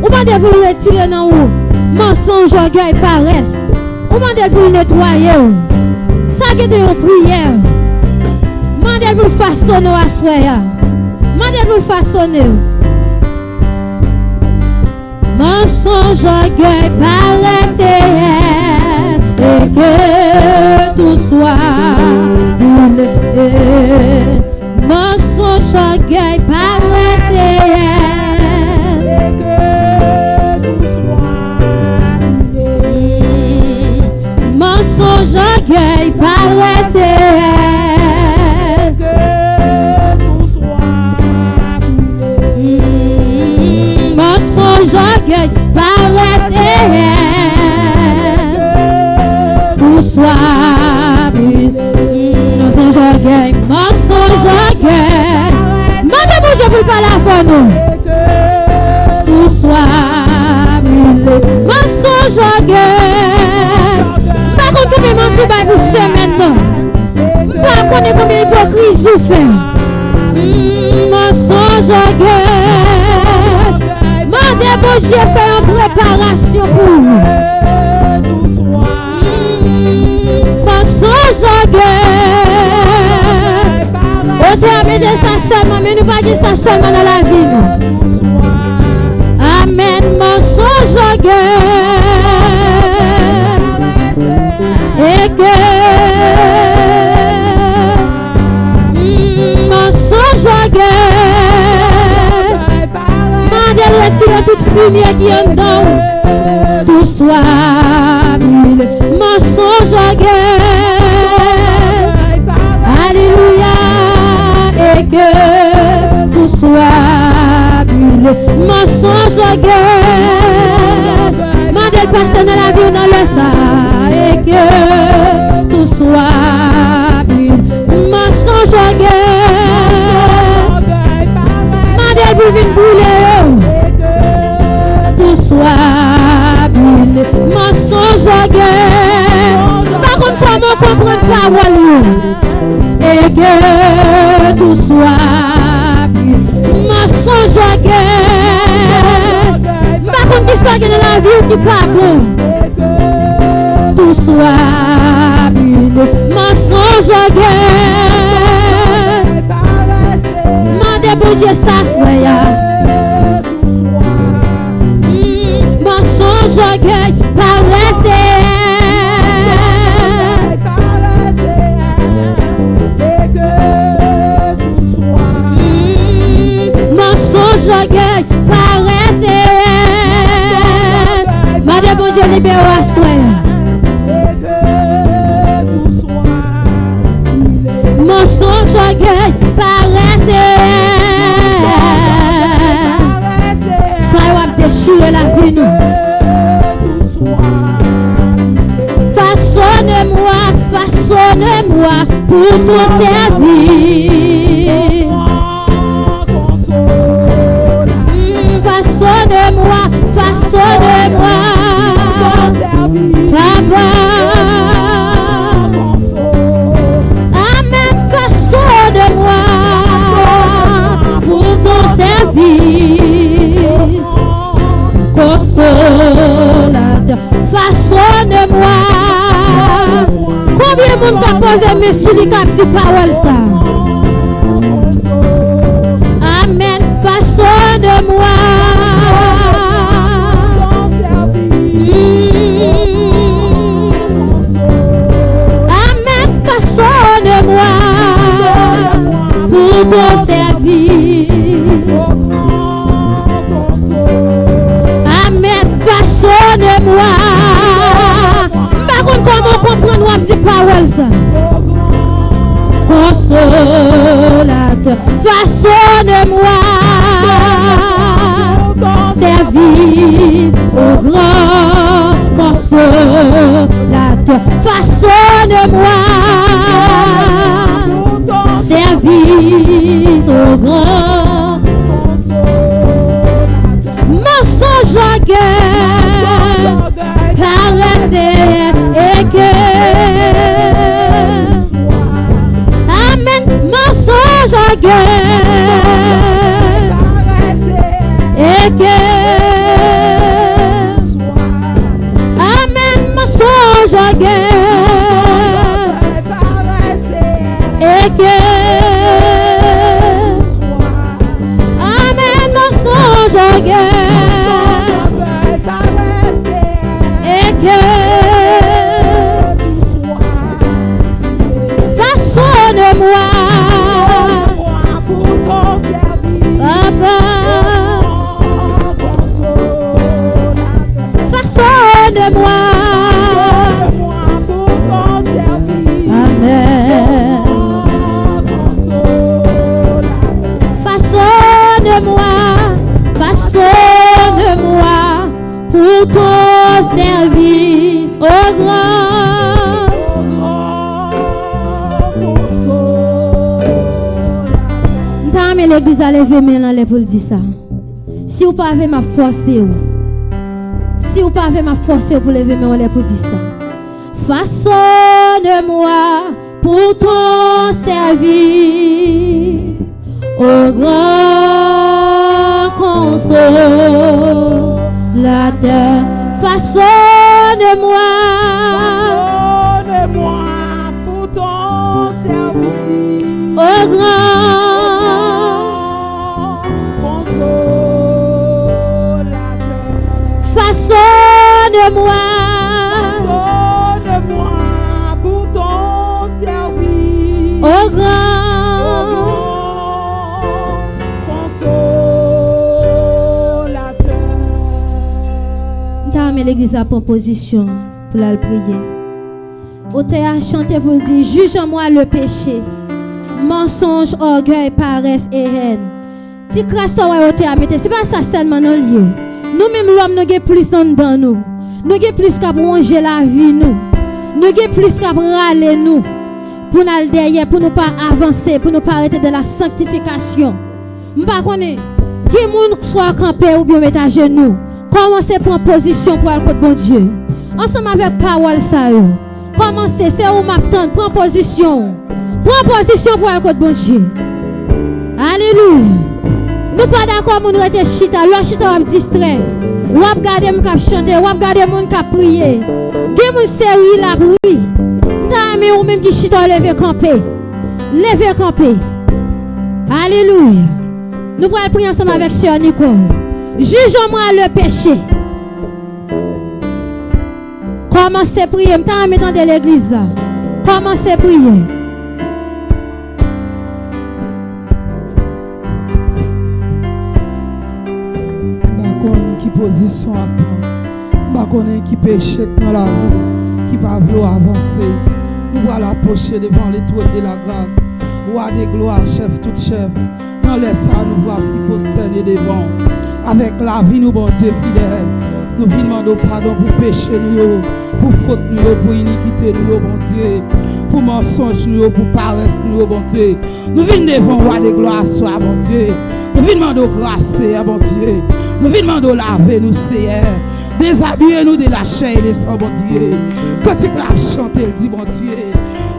mandez pour le retirer dans vous. Mensonge, orgueil, paresse. Ou mandez pour le nettoyer. Ça que tu as prié. Mandez pour le façonner à soi. Mandez pour le façonner. Mensonge, orgueil, paresse. Et que tout soit brûlé. Mensonge, orgueil, paresse. Et que tout soit brûlé. Mensonge, orgueil, paresse. Que tout soit brûlé. Mensonge, orgueil, paresse. Soit mensonge, orgueil, mandez mon Dieu pour pas la voix nous. Tout soit brûlé. Mensonge, orgueil. Par contre, tout le monde dit pour ce maintenant. Par contre, combien d'hypocrisie vous faites. Mensonge, orgueil. Mandez bon Dieu fait une préparation pour vous. Mensonge orgueil. Au terme de ça seulement, mais nous pas dire ça seulement dans la vie. Nous. Amen. Mensonge orgueil. Et que mensonge orgueil. Mandez retirer toute lumière qui est dedans. Tout soit brûlé. Mensonge orgueil. Alléluia. Et que tout soit brûlé. Mensonge orgueil. Mandez le passer dans la vie ou dans le sang. Et que tout soit brûlé. Mensonge orgueil. Mandez pour venir brûler. Tout soit brûlé. Mensonge orgueil. Par contre, comment comprendre parole? Et que tout soit brûlé. Mensonge orgueil. Par contre, qui soit dans la vie ou qui pas bon. Tout soit brûlé. Mensonge orgueil. Mandez bon Dieu ça soit. Mensonge orgueil. Paressez. Mensonge orgueil. Paressez. Mandez bon Dieu libération. Mensonge orgueil. Paressez. Ça va déchirer la vie nous. Façonne-moi, façonne-moi pour ton service. Façonne-moi, façonne-moi, Papa. Amen, façonne-moi pour ton service. Consolateur, façonne-moi. Combien de monde t'a posé mes souliers qui dit parole ça? Amen, façonne-moi. Amen, façonne-moi pour ton service. Amen, façonne-moi. Par contre, comment comprendre notre petite parole ça? Consolateur, façonne-moi. Service au grand consolateur, façonne-moi. Service au grand mensonge orgueil. Paressez et que amen, mensonge orgueil. Et que amen, mensonge orgueil. Et que amen, mensonge orgueil. Et que façonne-moi pour ton service. Papa, façonne-moi pour ton service. Amen. Façonne-moi, façonne-moi pour ton service au grand. Dans l'église à lever mes mains pour dire ça. Si vous pas m'a forcer, si vous pas m'a forcer pour lever mes mains pour dire ça. Façonne-moi pour ton service Au grand consolateur, façonne-moi. Façonne-moi pour ton service. Au grand consolateur, façonne-moi. façonne-moi pour ton service. Au grand mais l'église a pour position pour la prier. Auteur a chanté pour dire, juge-moi le péché, mensonge, orgueil, paresse et haine. Si grâce à auteur a mettez, c'est pas ça seulement dans le lieu. Nous-mêmes l'homme nous avons plus dans nous. Nous avons plus qu'à manger la vie nous. Nous avons plus qu'à râler nous. Pour nous aller derrière, pour nous pas avancer, pour nous pas arrêter de la sanctification. Je ne sais pas qui soit campé ou bien mettre à genoux. Commencez à prendre position pour aller contre bon Dieu. Ensemble avec parole ça. Commencez, c'est où m'attendre. Prends position. Prends position pour aller contre bon Dieu. Alléluia. Nous pas d'accord pour nous être chita. L'autre chita va distrait. Ou va garder mon cap chanter, ou va garder mon cap prier. Qui mon série la prier. Nous ou même qui chita lever camper. Lever camper. Alléluia. Nous allons prier ensemble avec sœur Nicole. Juge-moi le péché. Commencez à prier. Je vais mettre dans l'église. Commencez à prier. Qui position à prendre. Qui péché dans la vie. Qui va vouloir avancer. Nous voilà approcher devant les trônes de la grâce. Roi des gloires, chef tout chef. Dans les ça, nous voici posterner devant. Avec la vie, nous, bon Dieu fidèle. Nous demandons pardon pour péché, nous, pour faute, nous, pour iniquité, nous, bon Dieu. Pour mensonge, nous, pour paresse, nous, bon Dieu. Nous venons devant roi de gloire, soit, bon Dieu. Nous demandons grâce, bon Dieu. Nous demandons laver, nous, Seigneur. Déshabiller nous de la chair et de sang, bon Dieu. Quand tu as chanté, il dit, bon Dieu.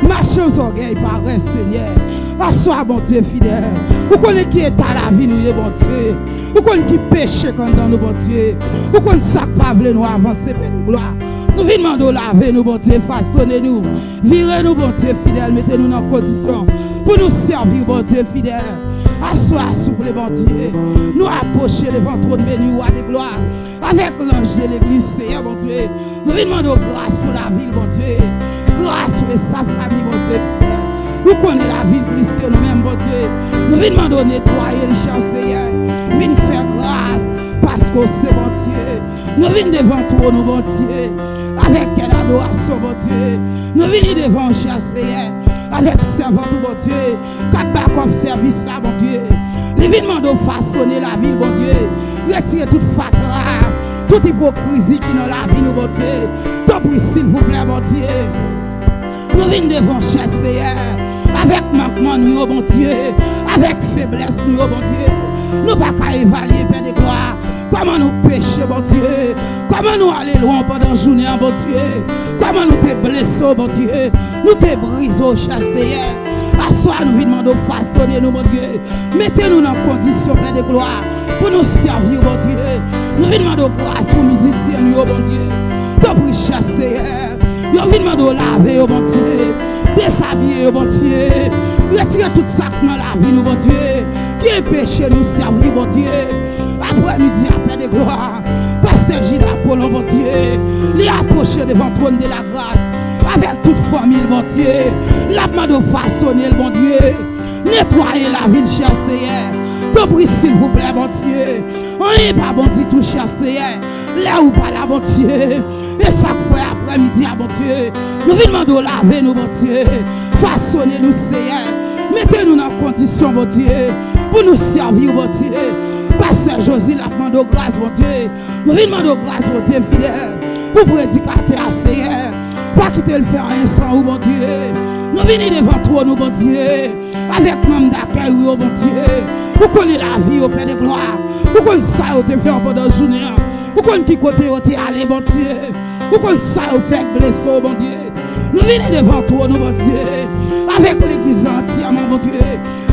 Marchez aux orgueils, paresse, Seigneur. Assois, bon Dieu fidèle. Vous connaissez qui est à la vie, nous, bon Dieu. Vous connaissez qui péché quand dans nous, bon Dieu. Vous connaissez ça pas voulu nous avancer, Père de gloire. Nous demandons laver nous, bon Dieu, façonner nous. Virez nous, bon Dieu fidèle. Mettez-nous dans condition pour nous servir, bon Dieu fidèle. Assois, souple, bon Dieu. Nous approcher devant trop de béni, roi de gloire. Avec l'ange de l'église, Seigneur, bon Dieu. Nous demandons grâce pour la ville, bon Dieu. Grâce pour sa famille, bon Dieu. Nous connaissons la ville plus que nous-mêmes, bon Dieu. Nous demandons nettoyer le champ, Seigneur. Nous venons faire grâce parce que c'est bon Dieu. Nous venons devant toi, nous, bon Dieu. Avec quelle adoration, bon Dieu. Nous venons devant le champ, Seigneur. Avec servant, bon Dieu. Quatre comme service là, bon Dieu. Nous venons de façonner la ville, bon Dieu. Retirer toute fatras, toute hypocrisie qui est dans la vie, nous, bon Dieu. T'en prie, s'il vous plaît, bon Dieu. Nous venons devant cher Seigneur. Avec manquement, nous, bon Dieu. Avec faiblesse, nous, bon Dieu. Nous pas qu'à évaluer, Père de gloire. Comment nous pécher, bon Dieu. Comment nous aller loin pendant la journée, bon Dieu. Comment nous te blesser, bon Dieu. Nous te brisons, cher Seigneur. À soi, nous demandons de façonner nous, bon Dieu. Mettez-nous dans condition, Père de gloire. Pour nous servir, bon Dieu. Nous demandons grâce pour les musiciens, nous, bon Dieu. T'en prie, cher Seigneur. Nous demandons de laver, bon Dieu. Déshabiller, bon Dieu. Retirer tout ça dans la vie, nous, bon Dieu. Qui est péché, nous servir, bon Dieu. Après-midi, après de gloire. Pasteur Gilles Apollon, bon Dieu. Les approcher devant le trône de la grâce. Avec toute famille, bon Dieu. La main de façonner, bon Dieu. Nettoyer la ville, cher Seigneur. T'en prie, s'il vous plaît, bon Dieu. On n'est pas bon Dieu, tout cher Seigneur. Là où pas là, bon Dieu. Et ça fait après-midi, bon Dieu. Nous demandons de laver nous, bon Dieu. Façonner nous, Seigneur. Mettez-nous dans condition, bon Dieu. Pour nous servir, bon Dieu. Pasteur Josie, la demande de grâce, bon Dieu. Nous demandons de grâce, bon Dieu, fidèle. Pour prédicater à Seigneur. Pas quitter le faire un sang, bon Dieu. Nous venons devant toi, nous, bon Dieu. Avec même d'accueil, bon Dieu. Vous connaissez la vie au Père de gloire. Vous connaissez ça, vous te faire pendant la journée. Vous connaissez qui côté vous te aller, bon Dieu. Vous connaissez ça, vous faire blesser, bon Dieu. Nous venons devant toi, nous, bon Dieu. Avec l'église entièrement, bon Dieu.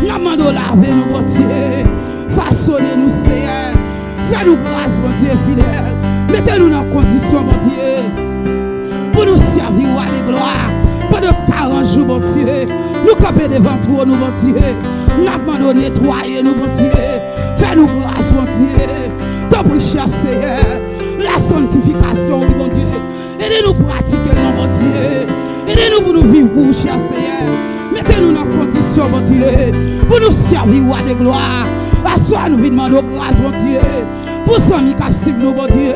Nous demandons laver nous, bon Dieu. Façonnez-nous, Seigneur. Fais-nous grâce, bon Dieu, fidèle. Mettez-nous dans condition, bon Dieu. Pour nous servir à la gloire. Pendant 40 jours, bon Dieu. Nous camper devant toi, nous, bon Dieu. Nous demandons nettoyer nous, bon Dieu. Fais-nous grâce, bon Dieu. T'en prie, cher Seigneur. La sanctification, oui, bon Dieu. Aidez-nous à pratiquer, non, bon Dieu. Aidez-nous pour nous vivre, pour cher Seigneur. Mettez-nous dans condition, bon Dieu. Pour nous servir à la gloire. Assois nous, demandons grâce, bon Dieu. Pour ceux qui captivent nous, bon Dieu.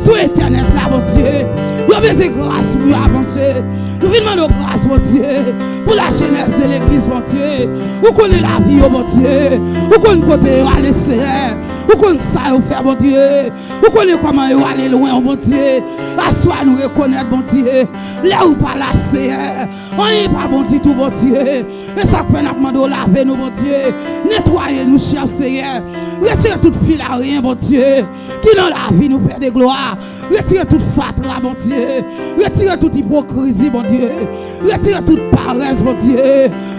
Sur Internet, là, bon Dieu. Nous avons grâce pour avancer. Nous demandons grâce, bon Dieu. Pour la jeunesse de l'église, bon Dieu. Vous connaissez la vie, bon Dieu. Vous connaissez côté où aller, Seigneur. Vous connaissez ça, vous faire, bon Dieu. Vous connaissez comment vous aller loin, bon Dieu. Assois nous reconnaître, bon Dieu. Là où pas là, Seigneur. On n'est pas bon Dieu, tout, bon Dieu. Et ça fait nous demander laver nous, bon Dieu. Nettoyer nous, cher Seigneur. Retirez toute fil à rien, bon Dieu. Qui dans la vie nous fait des gloires. Retirez toute fatra, bon Dieu. Retirez toute hypocrisie, bon Dieu. Retirez toute paresse, bon Dieu.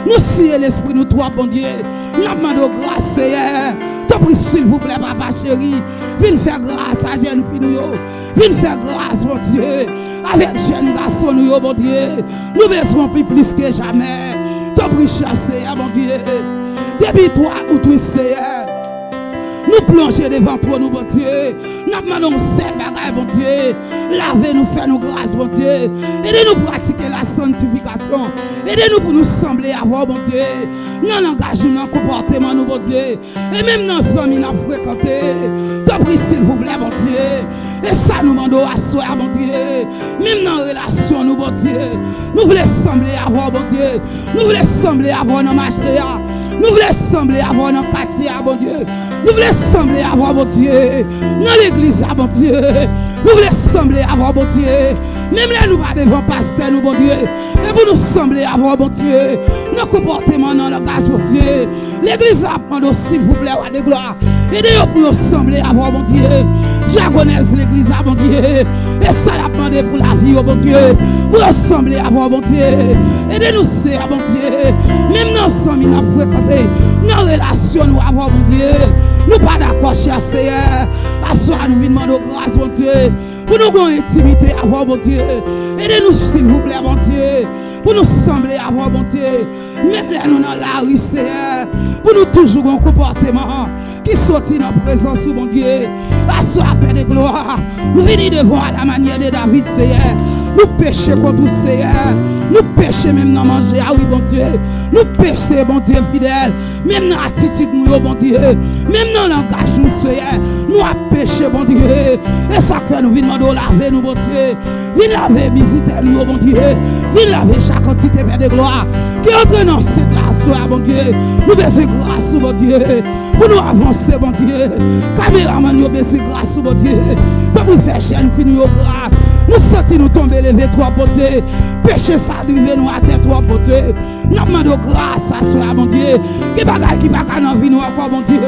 Nous sciez l'esprit, nous trois, bon Dieu. Nous demandons grâce, Seigneur. T'en prie, s'il vous plaît, papa chéri. Viens faire grâce à jeune fille, nous. Viens faire grâce, bon Dieu. Avec jeune garçon, nous, bon Dieu. Nous besoin plus que jamais. T'en prie, chasser, bon Dieu. Depuis toi, ou tout, Seigneur. Nous plonger devant toi, nous, bon Dieu. Nous demandons seul bagaille, bon Dieu. Lavez-nous, fais-nous grâce, bon Dieu. Aidez-nous à pratiquer la sanctification. Aidez-nous pour nous sembler avoir, bon Dieu. Nous l'engagement, dans le comportement, nous, bon Dieu. Et même dans les amis, nous fréquenté. T'en prie, s'il vous plaît, bon Dieu. Et ça, nous demandons à soi, bon Dieu. Même dans les relations, nous, bon Dieu. Nous voulons sembler avoir, bon Dieu. Nous voulons sembler avoir dans marché. Nous voulons sembler avoir dans le quartier, bon Dieu. Nous voulons sembler avoir, bon Dieu. Dans l'église, bon Dieu. Nous voulons sembler avoir, bon Dieu. Même là, nous pas devant pasteur, nous, bon Dieu. Et pour nous sembler avoir, bon Dieu. Nos comportements dans le langage, bon Dieu. L'église a demandé, s'il vous plaît, à des gloires. Aidez-nous pour nous sembler avoir, bon Dieu. Diagonèse l'église, bon Dieu. Et ça, a demandé pour la vie, bon Dieu. Pour nous sembler avoir, bon Dieu. Aidez-nous, c'est, bon Dieu. Même dans ce nous avons fréquenté, nos relations, nous avons, bon Dieu. Nous pas d'accord, cher Seigneur. À soi, nous demandons grâce, bon Dieu. Pour nous avoir intimité, avoir, bon Dieu. Aidez-nous, s'il vous plaît, bon Dieu. Pour nous sembler avoir, bon Dieu. Même là, nous dans la rue, Seigneur. Pour nous toujours un comportement qui sortit dans la présence, bon Dieu. À soi, Père de gloire. Nous venons devant à la manière de David, Seigneur. Nous péchons contre le Seigneur. Nous péchons même dans manger. Ah oui, bon Dieu. Nous péchons, bon Dieu, fidèle. Même dans l'attitude, nous, bon Dieu. Même dans le langage, nous, Seigneur. Nous avons péché, bon Dieu. Et ça fait nous venons de laver, nous, bon Dieu. Viens laver, visiter, nous, bon Dieu. Viens laver chaque entité, Père de gloire. Qui entre dans cette histoire, bon Dieu. Nous baissons grâce, bon Dieu. Pour nous avancer, bon Dieu. Caméraman, nous baissons grâce, bon Dieu. Pour nous faire chaîne, puis nous grâce. Nous sentons nous tomber, lever toi, bon Dieu. Péché ça, driver nous à terre, toi, bon Dieu. Nous demandons grâce à soi, bon Dieu. Qui bagaille qui bagaille dans la vie, nous encore, bon Dieu.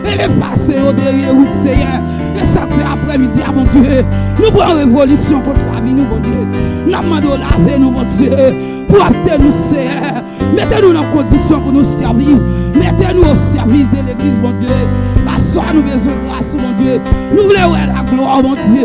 Et les passer au derrière, oui, Seigneur. Et ça fait après-midi, bon Dieu. Nous prenons révolution contre la vie, nous, bon Dieu. Nous demandons laver, nous, bon Dieu. Pour apporter nous, Seigneur. Mettez-nous dans condition pour nous servir. Mettez-nous au service de l'église, bon Dieu. À soi, nous besoin de grâce, bon Dieu. Nous voulons la gloire, bon Dieu.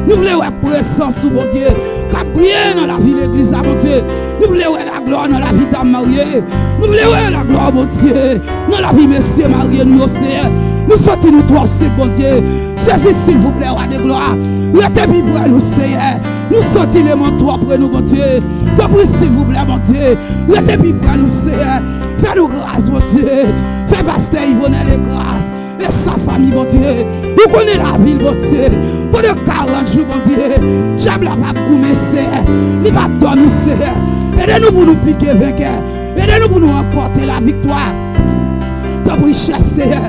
Nous voulons la présence, bon Dieu. Qu'a briller dans la vie de l'église, bon Dieu. Nous voulons la gloire dans la vie d'âme mariée. Nous voulons la gloire, bon Dieu. Dans la vie, messieurs mariés, nous, Seigneur. Nous sortons nous trois, c'est bon Dieu. Jésus, s'il vous plaît, roi de gloire. Mettez-vous pour nous, Seigneur. Nous sortons les manteaux après nous, bon Dieu. T'en prie, s'il vous plaît, bon Dieu. Mettez-vous pour nous, Seigneur. Fais-nous grâce, bon Dieu. Fais pasteur Yvonne les grâces. Et sa famille, bon Dieu. Vous connaissez la ville, bon Dieu. Pendant 40 jours, bon Dieu. Diable n'a pas coupé, Seigneur. Il va dormir, Seigneur. Aidez-nous pour nous piquer vainqueur. Aidez-nous pour nous remporter la victoire. T'en prie, cher Seigneur.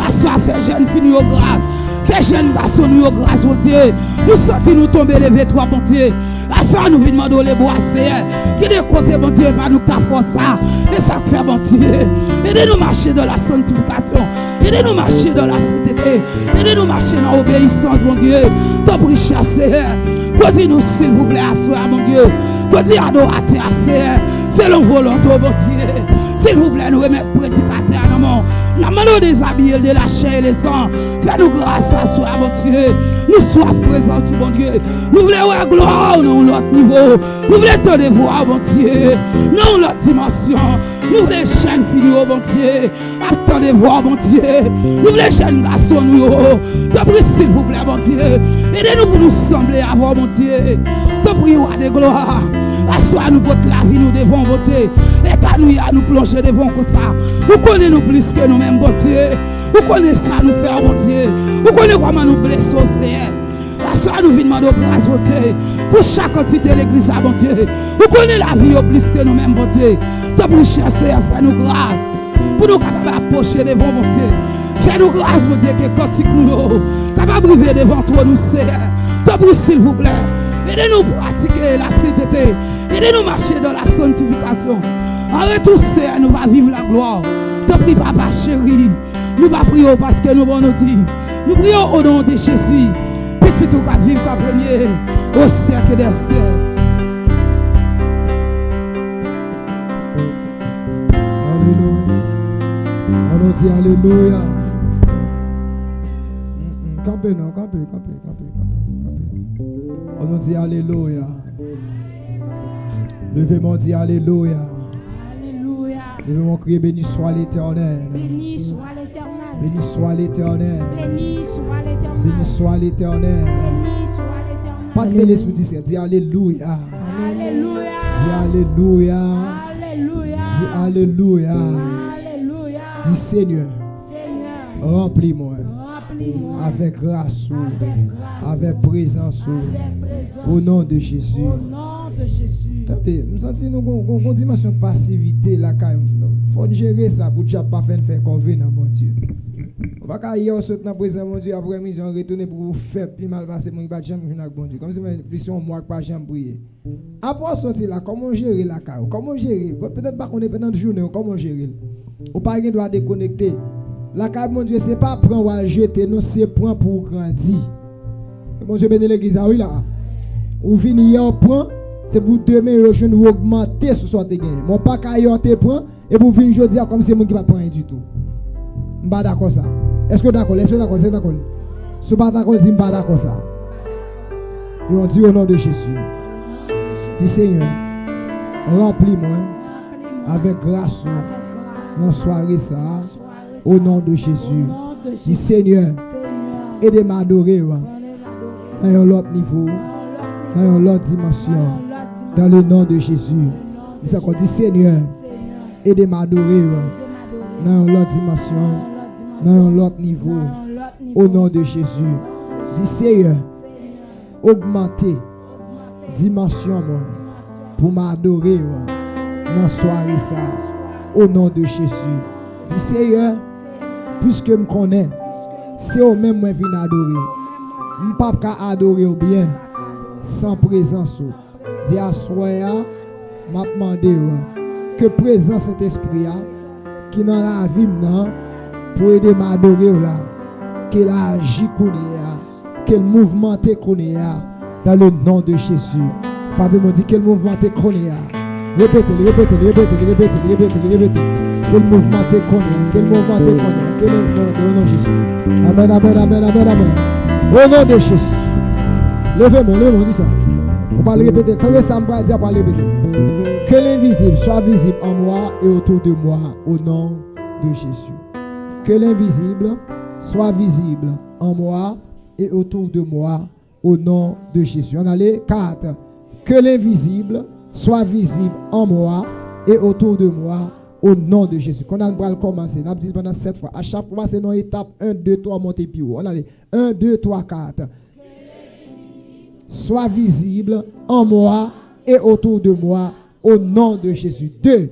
À soi, fais jeune fille, nous grâce. Fais jeune garçon, nous grâce, bon Dieu. Nous sortons, nous tomber, lever toi, bon Dieu. À soi, nous venons demander les bois, Seigneur. Qui de côté, bon Dieu, pas nous ta force ça. Et ça fait, bon Dieu. Aidez-nous marcher dans la sanctification. Aidez-nous marcher dans la sainteté. Aidez-nous marcher dans l'obéissance, bon Dieu. T'en prie, cher Seigneur. Posez-nous, s'il vous plaît, à soi, mon Dieu. Que dit adorateur, c'est le volonté, bon Dieu. S'il vous plaît, nous remettre prédicateur dans mon. Nous demandons des habits, de la chair et le sang. Fais-nous grâce à soi, bon Dieu. Nous soif présents, bon Dieu. Nous voulons voir gloire dans l'autre niveau. Nous voulons te devoir, bon Dieu. Dans l'autre dimension. Nous voulons chaîne finie, bon Dieu. Attendez voir, bon Dieu. Nous voulons chaîne garçon, nous. Te prie, s'il vous plaît, bon Dieu. Aidez-nous pour nous sembler avant, bon Dieu. Te prie, roi de gloire. Assois nous votre la vie, nous devons voter. Et à nous, à nous plonger devant comme ça. Nous connaissons plus que nous-mêmes, bon Dieu. Vous connaissez ça, nous faire, bon Dieu. Vous connaissez comment nous blesser au Seigneur. Assois nous, demander grâce, bon Dieu. Pour chaque entité de l'église, bon Dieu. Vous connaissez la vie plus que nous-mêmes, bon Dieu. Te prie, cher Seigneur, fais-nous grâce. Pour nous capables d'approcher devant, bon Dieu. Fais-nous grâce, bon Dieu, que quand nous capables de vivre devant toi, nous, Seigneur. Te prie, s'il vous plaît. Aidez-nous pratiquer la sainteté. Aidez-nous marcher dans la sanctification. En retour, Seigneur, nous allons vivre la gloire. Te prie, papa chéri. Nous va prier parce que nous allons nous dire. Nous prions au nom de Jésus. Petit tout qu'à vivre qu'à premier. Au siècle des siècles. Alléluia. On nous dit Alléluia. Campez, non, campez. On nous dit Alléluia. Levez-moi, dit Alléluia. Alléluia. Levez-moi, crier béni soit l'Éternel. Béni soit l'Éternel. Béni soit l'Éternel. Béni soit l'Éternel. Béni soit l'Éternel. Béni soit l'Éternel. Pas que l'Esprit dit ça, dis Alléluia. Alléluia. Dis Alléluia. Alléluia. Dis Alléluia. Alléluia. Dis Seigneur, Seigneur, remplis-moi remplis-moi avec grâce, grâce, avec présence, présence, au nom de Jésus. au nom de Jésus. Attendez, je sens une dimension de passivité là quand même. Faut gérer ça pour déjà pas faire convenir, mon Dieu. On va pas hier sauter dans présence, mon Dieu, après mission retourner pour vous faire plus mal passer, mon pas jamais venir avec bon Dieu. Comme si plus on moi pas jamais prier. Après sortir là, comment gérer la caille? Comment gérer? Peut-être pas qu'on est pendant une journée, comment gérer? Ou pas rien doit déconnecter. La caille, mon Dieu, c'est pas prendre ou jeter, non, c'est prendre pour grandir. Mon Dieu, bénis l'église, ah oui là. Ou venir au point, c'est pour demain, je nous augmenter ce soit gagné. Mon pas caillot te prend, et pour venir jeudi, comme c'est moi qui va pas prendre du tout. Je ne suis pas d'accord ça. Est-ce que d'accord? Est-ce que d'accord? C'est d'accord? Si pas d'accord, dis pas d'accord ça. Et on dit au nom de Jésus. Dis Seigneur, remplis-moi avec grâce dans la soirée ça. Au nom de Jésus. Dis Seigneur, aidez-moi à adorer dans un autre niveau, dans une autre dimension. Dans le nom de Jésus. Dis ça, dis Seigneur, aidez-moi à adorer dans une autre dimension, dans un autre niveau. Au nom de Jésus. Dis Seigneur, augmentez dimension moi, pour m'adorer dans la soirée ça. Au nom de Jésus. Dis Seigneur, puisque je me connais, c'est au même moi qui viens adorer. Je ne peux pas adorer au bien sans présence. Dis à soi, je m'a demandé que présence cet esprit qui dans la vie pour aider m'adorer là, qu'il agit qu'il mouvementé dans le nom de Jésus. Fabien m'a dit quel mouvementé répétez. Quel mouvement te connaît, quel mouvement te connaît, quel au nom de Jésus. Amen, amen, amen, amen, amen. Au nom de Jésus. Levez-moi, dis ça. On va le répéter. Tendez ça, on va dire, on va le répéter. Que l'invisible soit visible en moi et autour de moi, au nom de Jésus. Que l'invisible soit visible en moi et autour de moi, au nom de Jésus. On allait 4. Que l'invisible soit visible en moi et autour de moi, au nom de Jésus. Quand on va commencer, on a dit pendant 7 fois. À chaque fois, c'est dans l'étape 1, 2, 3, monter plus haut. On a dit 1, 2, 3, 4. Sois visible en moi et autour de moi, au nom de Jésus. 2.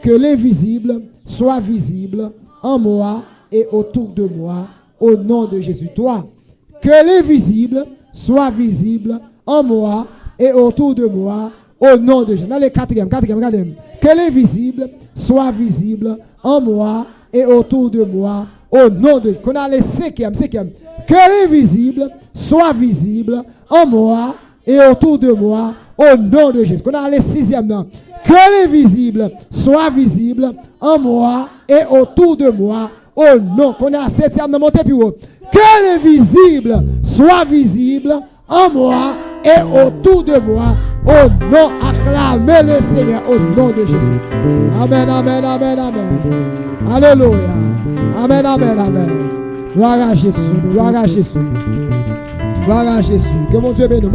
Que l'invisible soit visible en moi et autour de moi, au nom de Jésus. 3. Que l'invisible soit visible en moi et autour de moi, au nom de Jésus. Dans les quatrième. Que l'invisible soit visible en moi et autour de moi, au nom de Jésus. Qu'on a les cinquième. Que l'invisible soit visible en moi et autour de moi, Au nom de Jésus. Qu'on a le sixième nom. Que l'invisible soit visible en moi et autour de moi. Au nom. Qu'on a septième nom. Montez plus haut. Que l'invisible soit visible en moi et autour de moi. Au nom, acclamez le Seigneur. Au nom de Jésus. Amen, amen, amen, amen. Alléluia. Amen, amen, amen. Gloire à Jésus. Gloire à Jésus. Gloire à Jésus. Que mon Dieu bénisse. Nous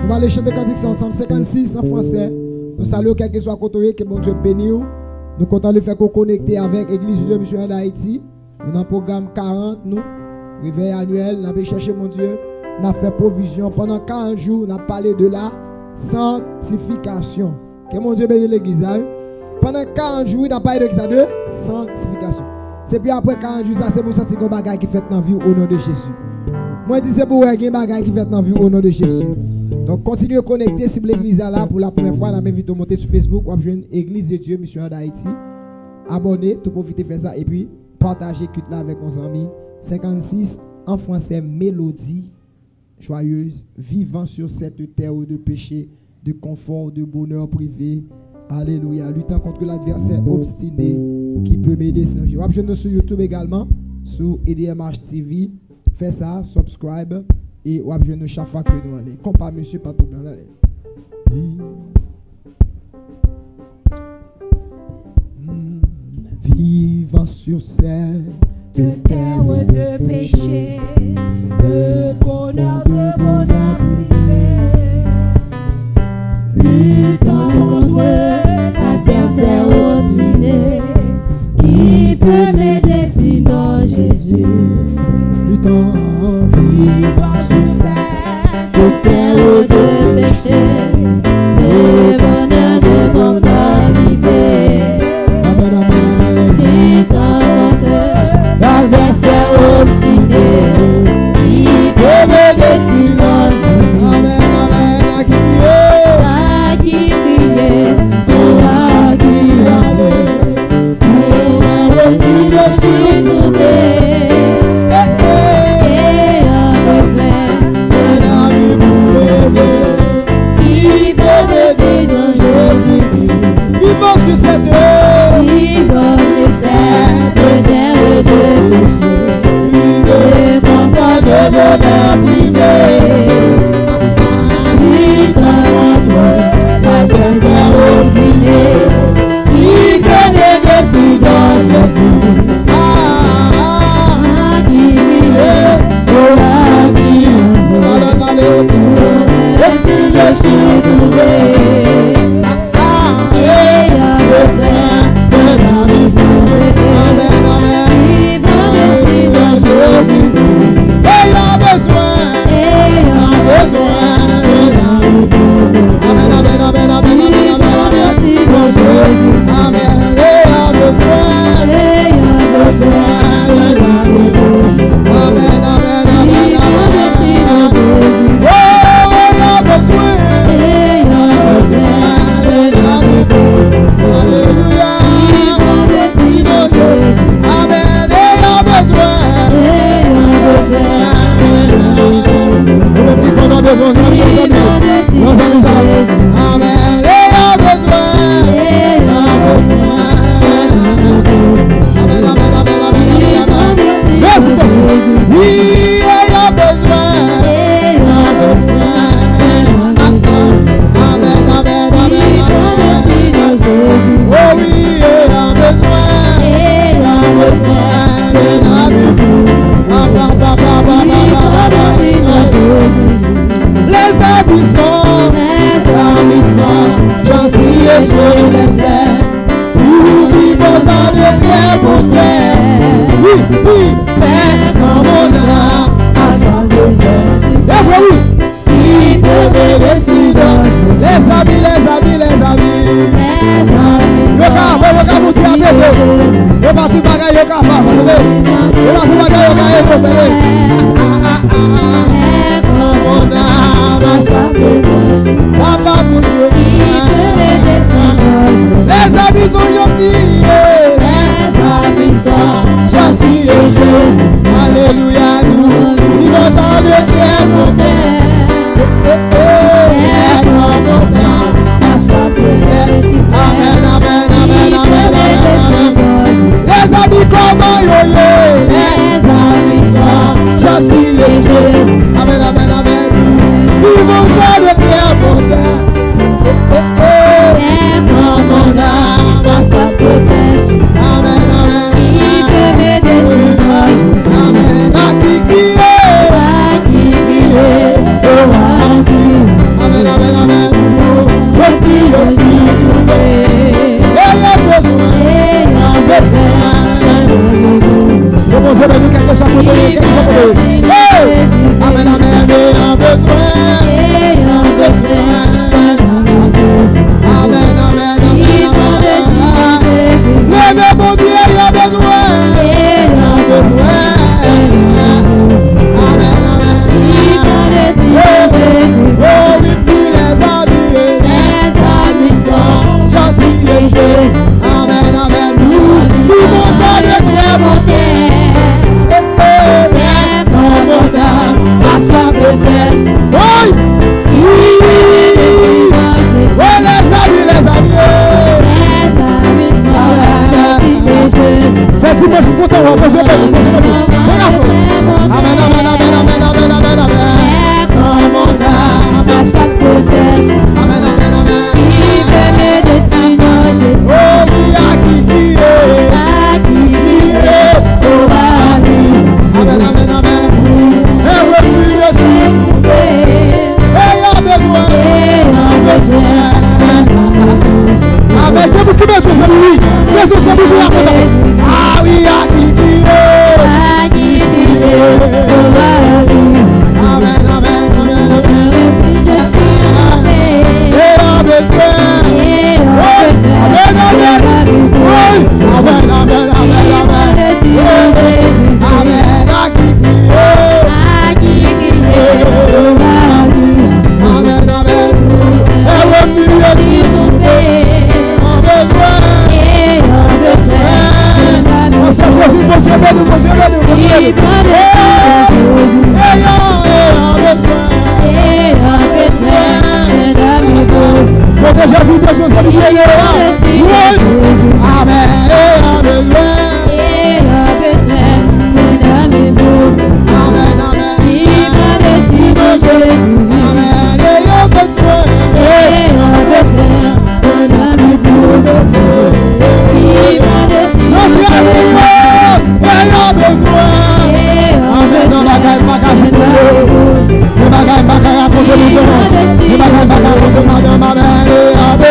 allons aller chanter cantique ensemble. 56 en français. Nous saluons quel que soit côté que mon Dieu bénisse. Nous comptons le faire connecter avec l'Église de Mission d'Haïti. Nous avons un programme 40, nous. Réveil annuel. Nous avons cherché mon Dieu. Nous avons fait provision. Pendant 40 jours, nous avons parlé de la sanctification. Que mon Dieu bénisse l'Église. Pendant 40 jours, nous avons parlé de sanctification. C'est puis après 40 jours, ça c'est pour sentir qu'on bagaille qui fait dans la vie au nom de Jésus. Moi, je dis c'est pour un bagaille qui fait dans la vie au nom de Jésus. Donc, continuez à connecter si l'église est là pour la première fois. Nous m'invite à monter sur Facebook ou à joindre Église de Dieu, Mission d'Haïti. Abonnez, tout profiter de faire ça. Et puis, partagez culte là avec nos amis. 56 en français, mélodie joyeuse, vivant sur cette terre de péché, de confort, de bonheur privé. Alléluia. Luttant contre l'adversaire obstiné qui peut m'aider. Je vais joindre sur YouTube également, sur EDMH TV. Fais ça, subscribe. Et on va jouer chaque fois que nous allons. Comme pas monsieur, pas de problème. Vivant sur cette terre de péché, de bonheur, luttant contre l'adversaire obstiné qui peut m'aider sinon Jésus. Luttant, vivant sur cette terre de péché, de bonheur, de bonheur privé. Amen, amen, amen. Luttant contre l'adversaire obstiné qui peut m'aider sinon Jésus. Amen, amen. À qui prier, à qui aller, pour un refuge je suis trouvé. Vivons sur cette terre de péché, de confort, de bonheur privé. Luttant contre l'adversaire obstiné qui peut m'aider si dans Jésus. À qui prier, à qui aller, pour je suis trouvé. Alléluia, nous vivons en Dieu qui est mon Père.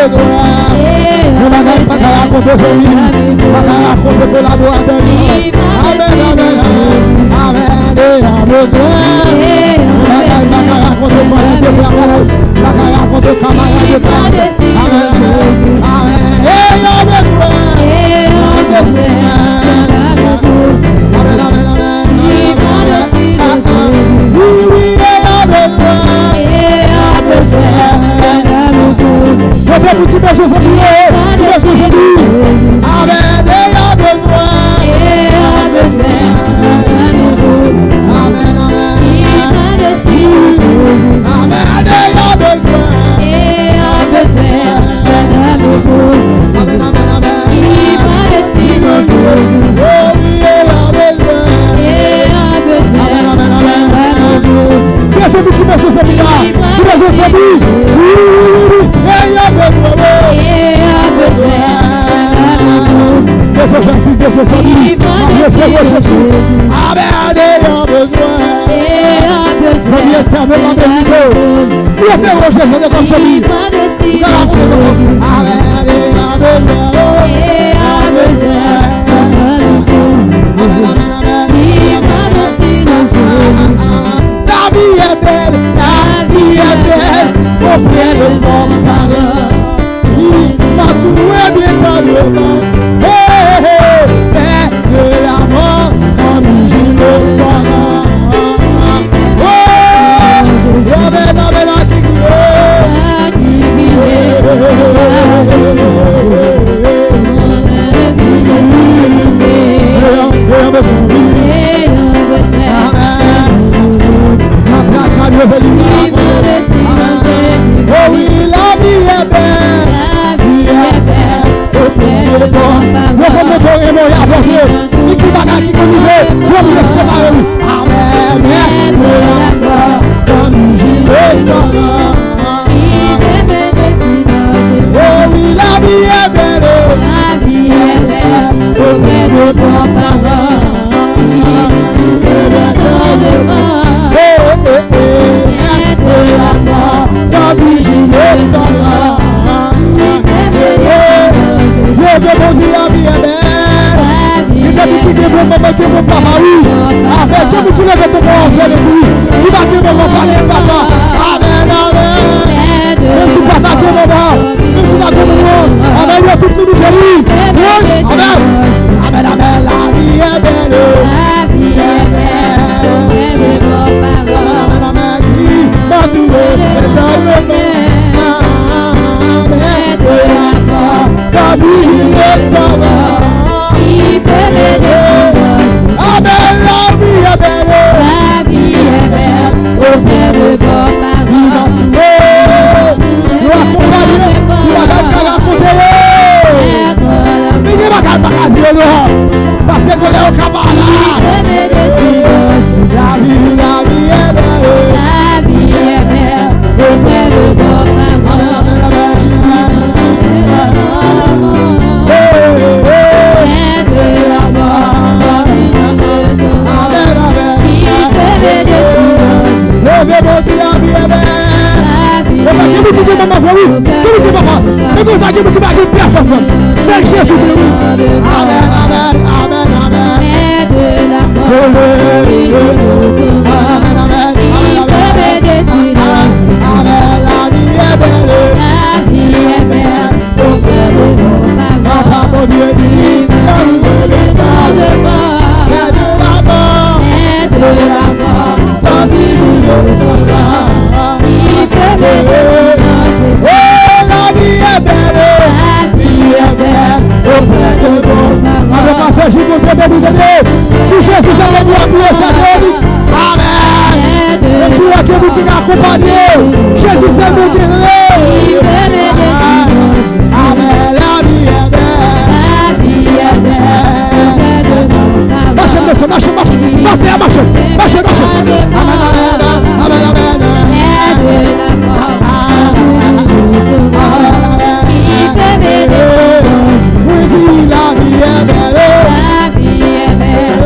Nous n'avons pas qu'à raconter ses vies, pas qu'à raconter collaborateurs. Amen, amen, amen, et à besoin. Nous n'avons pas qu'à raconter famille de travail, pas qu'à raconter camarades de classe. Amen, amen, et à besoin. Amen, amen, amen. Oui, oui, et à besoin. Votre petit besoin c'est mieux, petit besoin c'est mieux. Amen, et à besoin. Amen, amen. Amen, et à besoin. Amen, amen, amen. Oh oui, et à besoin. Amen, amen, amen. Bien sûr, petit besoin c'est mieux. Petit besoin c'est mieux. Oui, et à besoin. Besoin jeune fille, besoin c'est mieux. Amen, et à besoin. C'est mieux éternellement béni. Il a fait rocher, c'est comme ça. Amen, et à besoin. La vie est belle, auprès de mon parent. Il m'a trouvé bien dans le vent. Mais de la mort, comme je le vois. Oh, je vais dans la oh oui, la vie est belle. Si Jésus s'est venu appuyer sa vie, amen. Et si la Dieu qui m'a accompagné, Jésus s'est venu guérir. Amen. La vie est belle. Marchez, marchez, marchez, marchez, marchez, marchez. Amen, amen, amen, amen. Oui, dis la vie est belle. La vie est belle.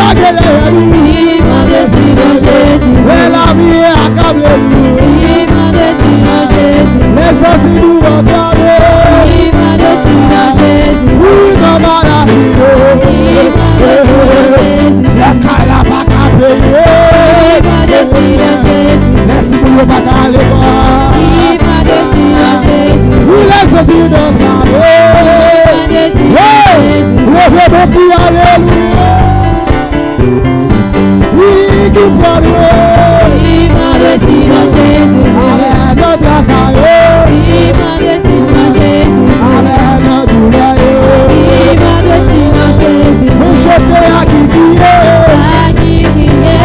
Il m'a décidé dans Jésus. Et la vie est accablée. Il m'a décidé dans Jésus. Les assis nous regardent. Il m'a décidé dans Jésus. Oui, non, madame. Il m'a décidé dans Jésus. La calabaka payée. Il m'a décidé dans Jésus. Merci pour le bataille. Il m'a décidé dans Jésus. Oui, les assis nous regardent. Il m'a décidé dans Jésus. Levez vos filles, alléluia. Oui, qui parle. Il m'a décidé dans Jésus. Avec notre caillou. Il m'a décidé dans Jésus. Avec notre douleur. Il m'a décidé dans Jésus. Nous jeter à qui qui est. À qui qui est.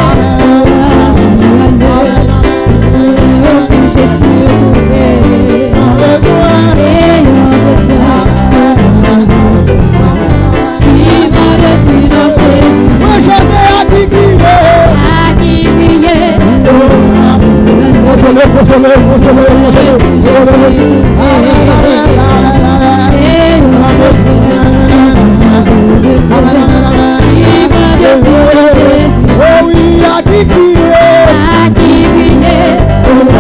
Je suis trouvé. Avec toi. Et il m'a décidé dans Jésus. Nous jeter à qui qui est. À qui qui est. Consolez, consolez, consolez, consolez. Amen, amen, amen, amen. Et Amen, amen, amen. il m'a décidé dans Jésus. Oh oui, à qui qui est. À qui qui est. Amen,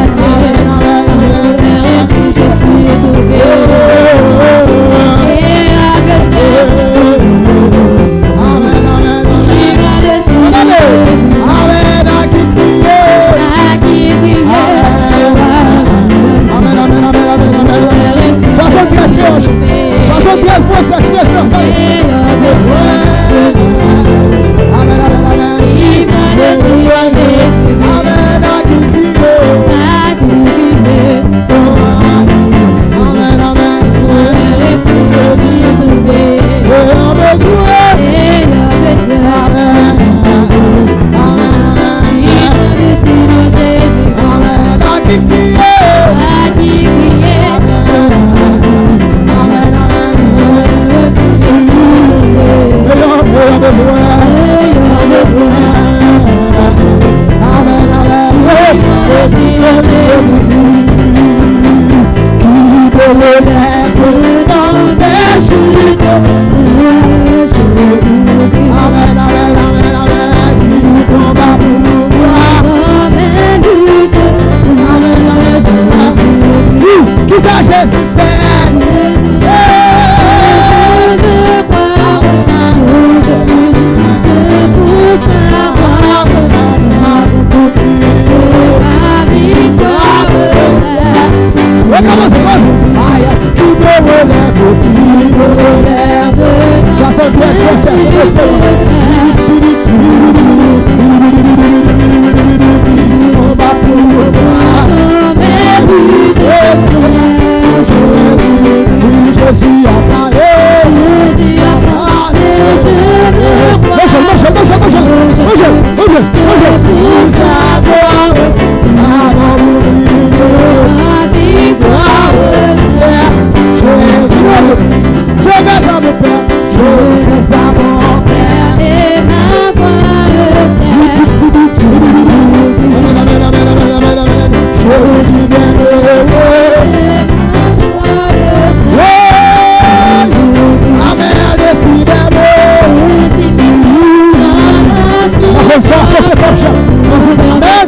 amen, amen. Je suis trouvé. Et avec ça, Amen, amen, il m'a décidé dans Jésus. amen. À qui qui est. À qui qui est. Amen, amen, amen, amen, amen. 73 pioches. 73 points, c'est je l'espère. Amen, amen, amen. Il m'a décidé dans Jésus. Amen, à qui qui est. À qui qui est. Amen, amen. Je suis trouvé. Et avec toi. Et avec ça, Amen, amen, il m'a décidé dans Jésus. amen. À qui qui est. À qui qui est. Amen, amen. Je suis trouvé. Ayant besoin. Ayant besoin. Amen, amen. Il m'a décidé dans Jésus. Qui te relève dans tes chutes. Amen, amen, amen, amen. Qui combat pour toi. Amen, lutte. Amen, amen, amen. Qui ça Jésus fait? Jésus, je veux croire. Aujourd'hui, que pour savoir ma victoire est. Recommence, recommence. Aïe, qui me relève, qui me relève. 73 recherches, combat pour toi. Jésus a parlé. Pour savoir ma victoire Je vais à mon Père, je vais à mon Père. et ma voix le sait. Je suis bien heureux. Et ma voix le sait. Amen, décidément. Et si dans la souffrance, Amen.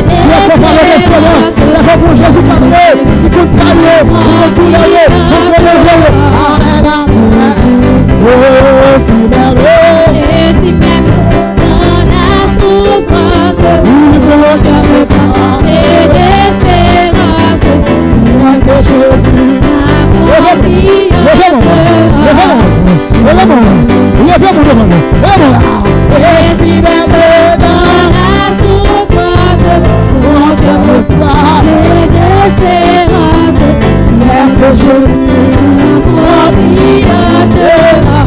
Si on peut parler d'expérience, ça fait pour Jésus cadré, il compte travailler, il compte tout lever, il compte lever. Amen, amen. Oh, si merveilleux. et si même dans la souffrance, Il me regarde pas. et d'espérance, C'est moi que je prie. ma confiance sera. Et si même dans la souffrance, et d'espérance, C'est que je prie. ma confiance sera.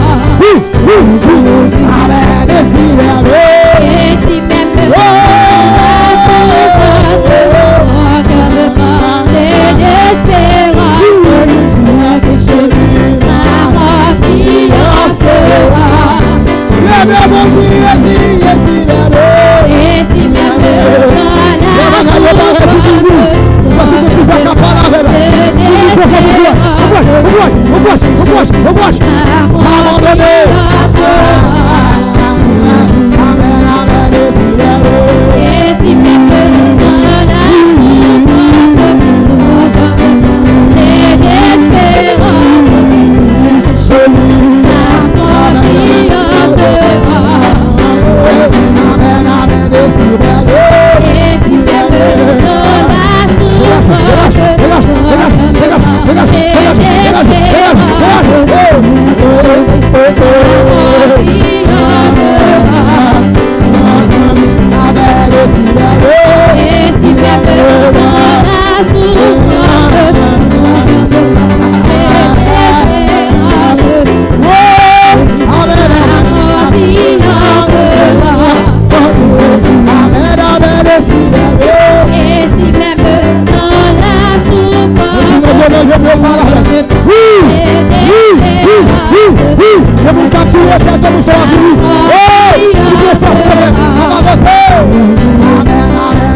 Amen, décidément. Et si même dans la souffrance, regarde pas, et d'espérance, ma confiance sera. Lève mon Dieu, Et si même dans la souffrance, abandonné.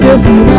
Merci Seigneur.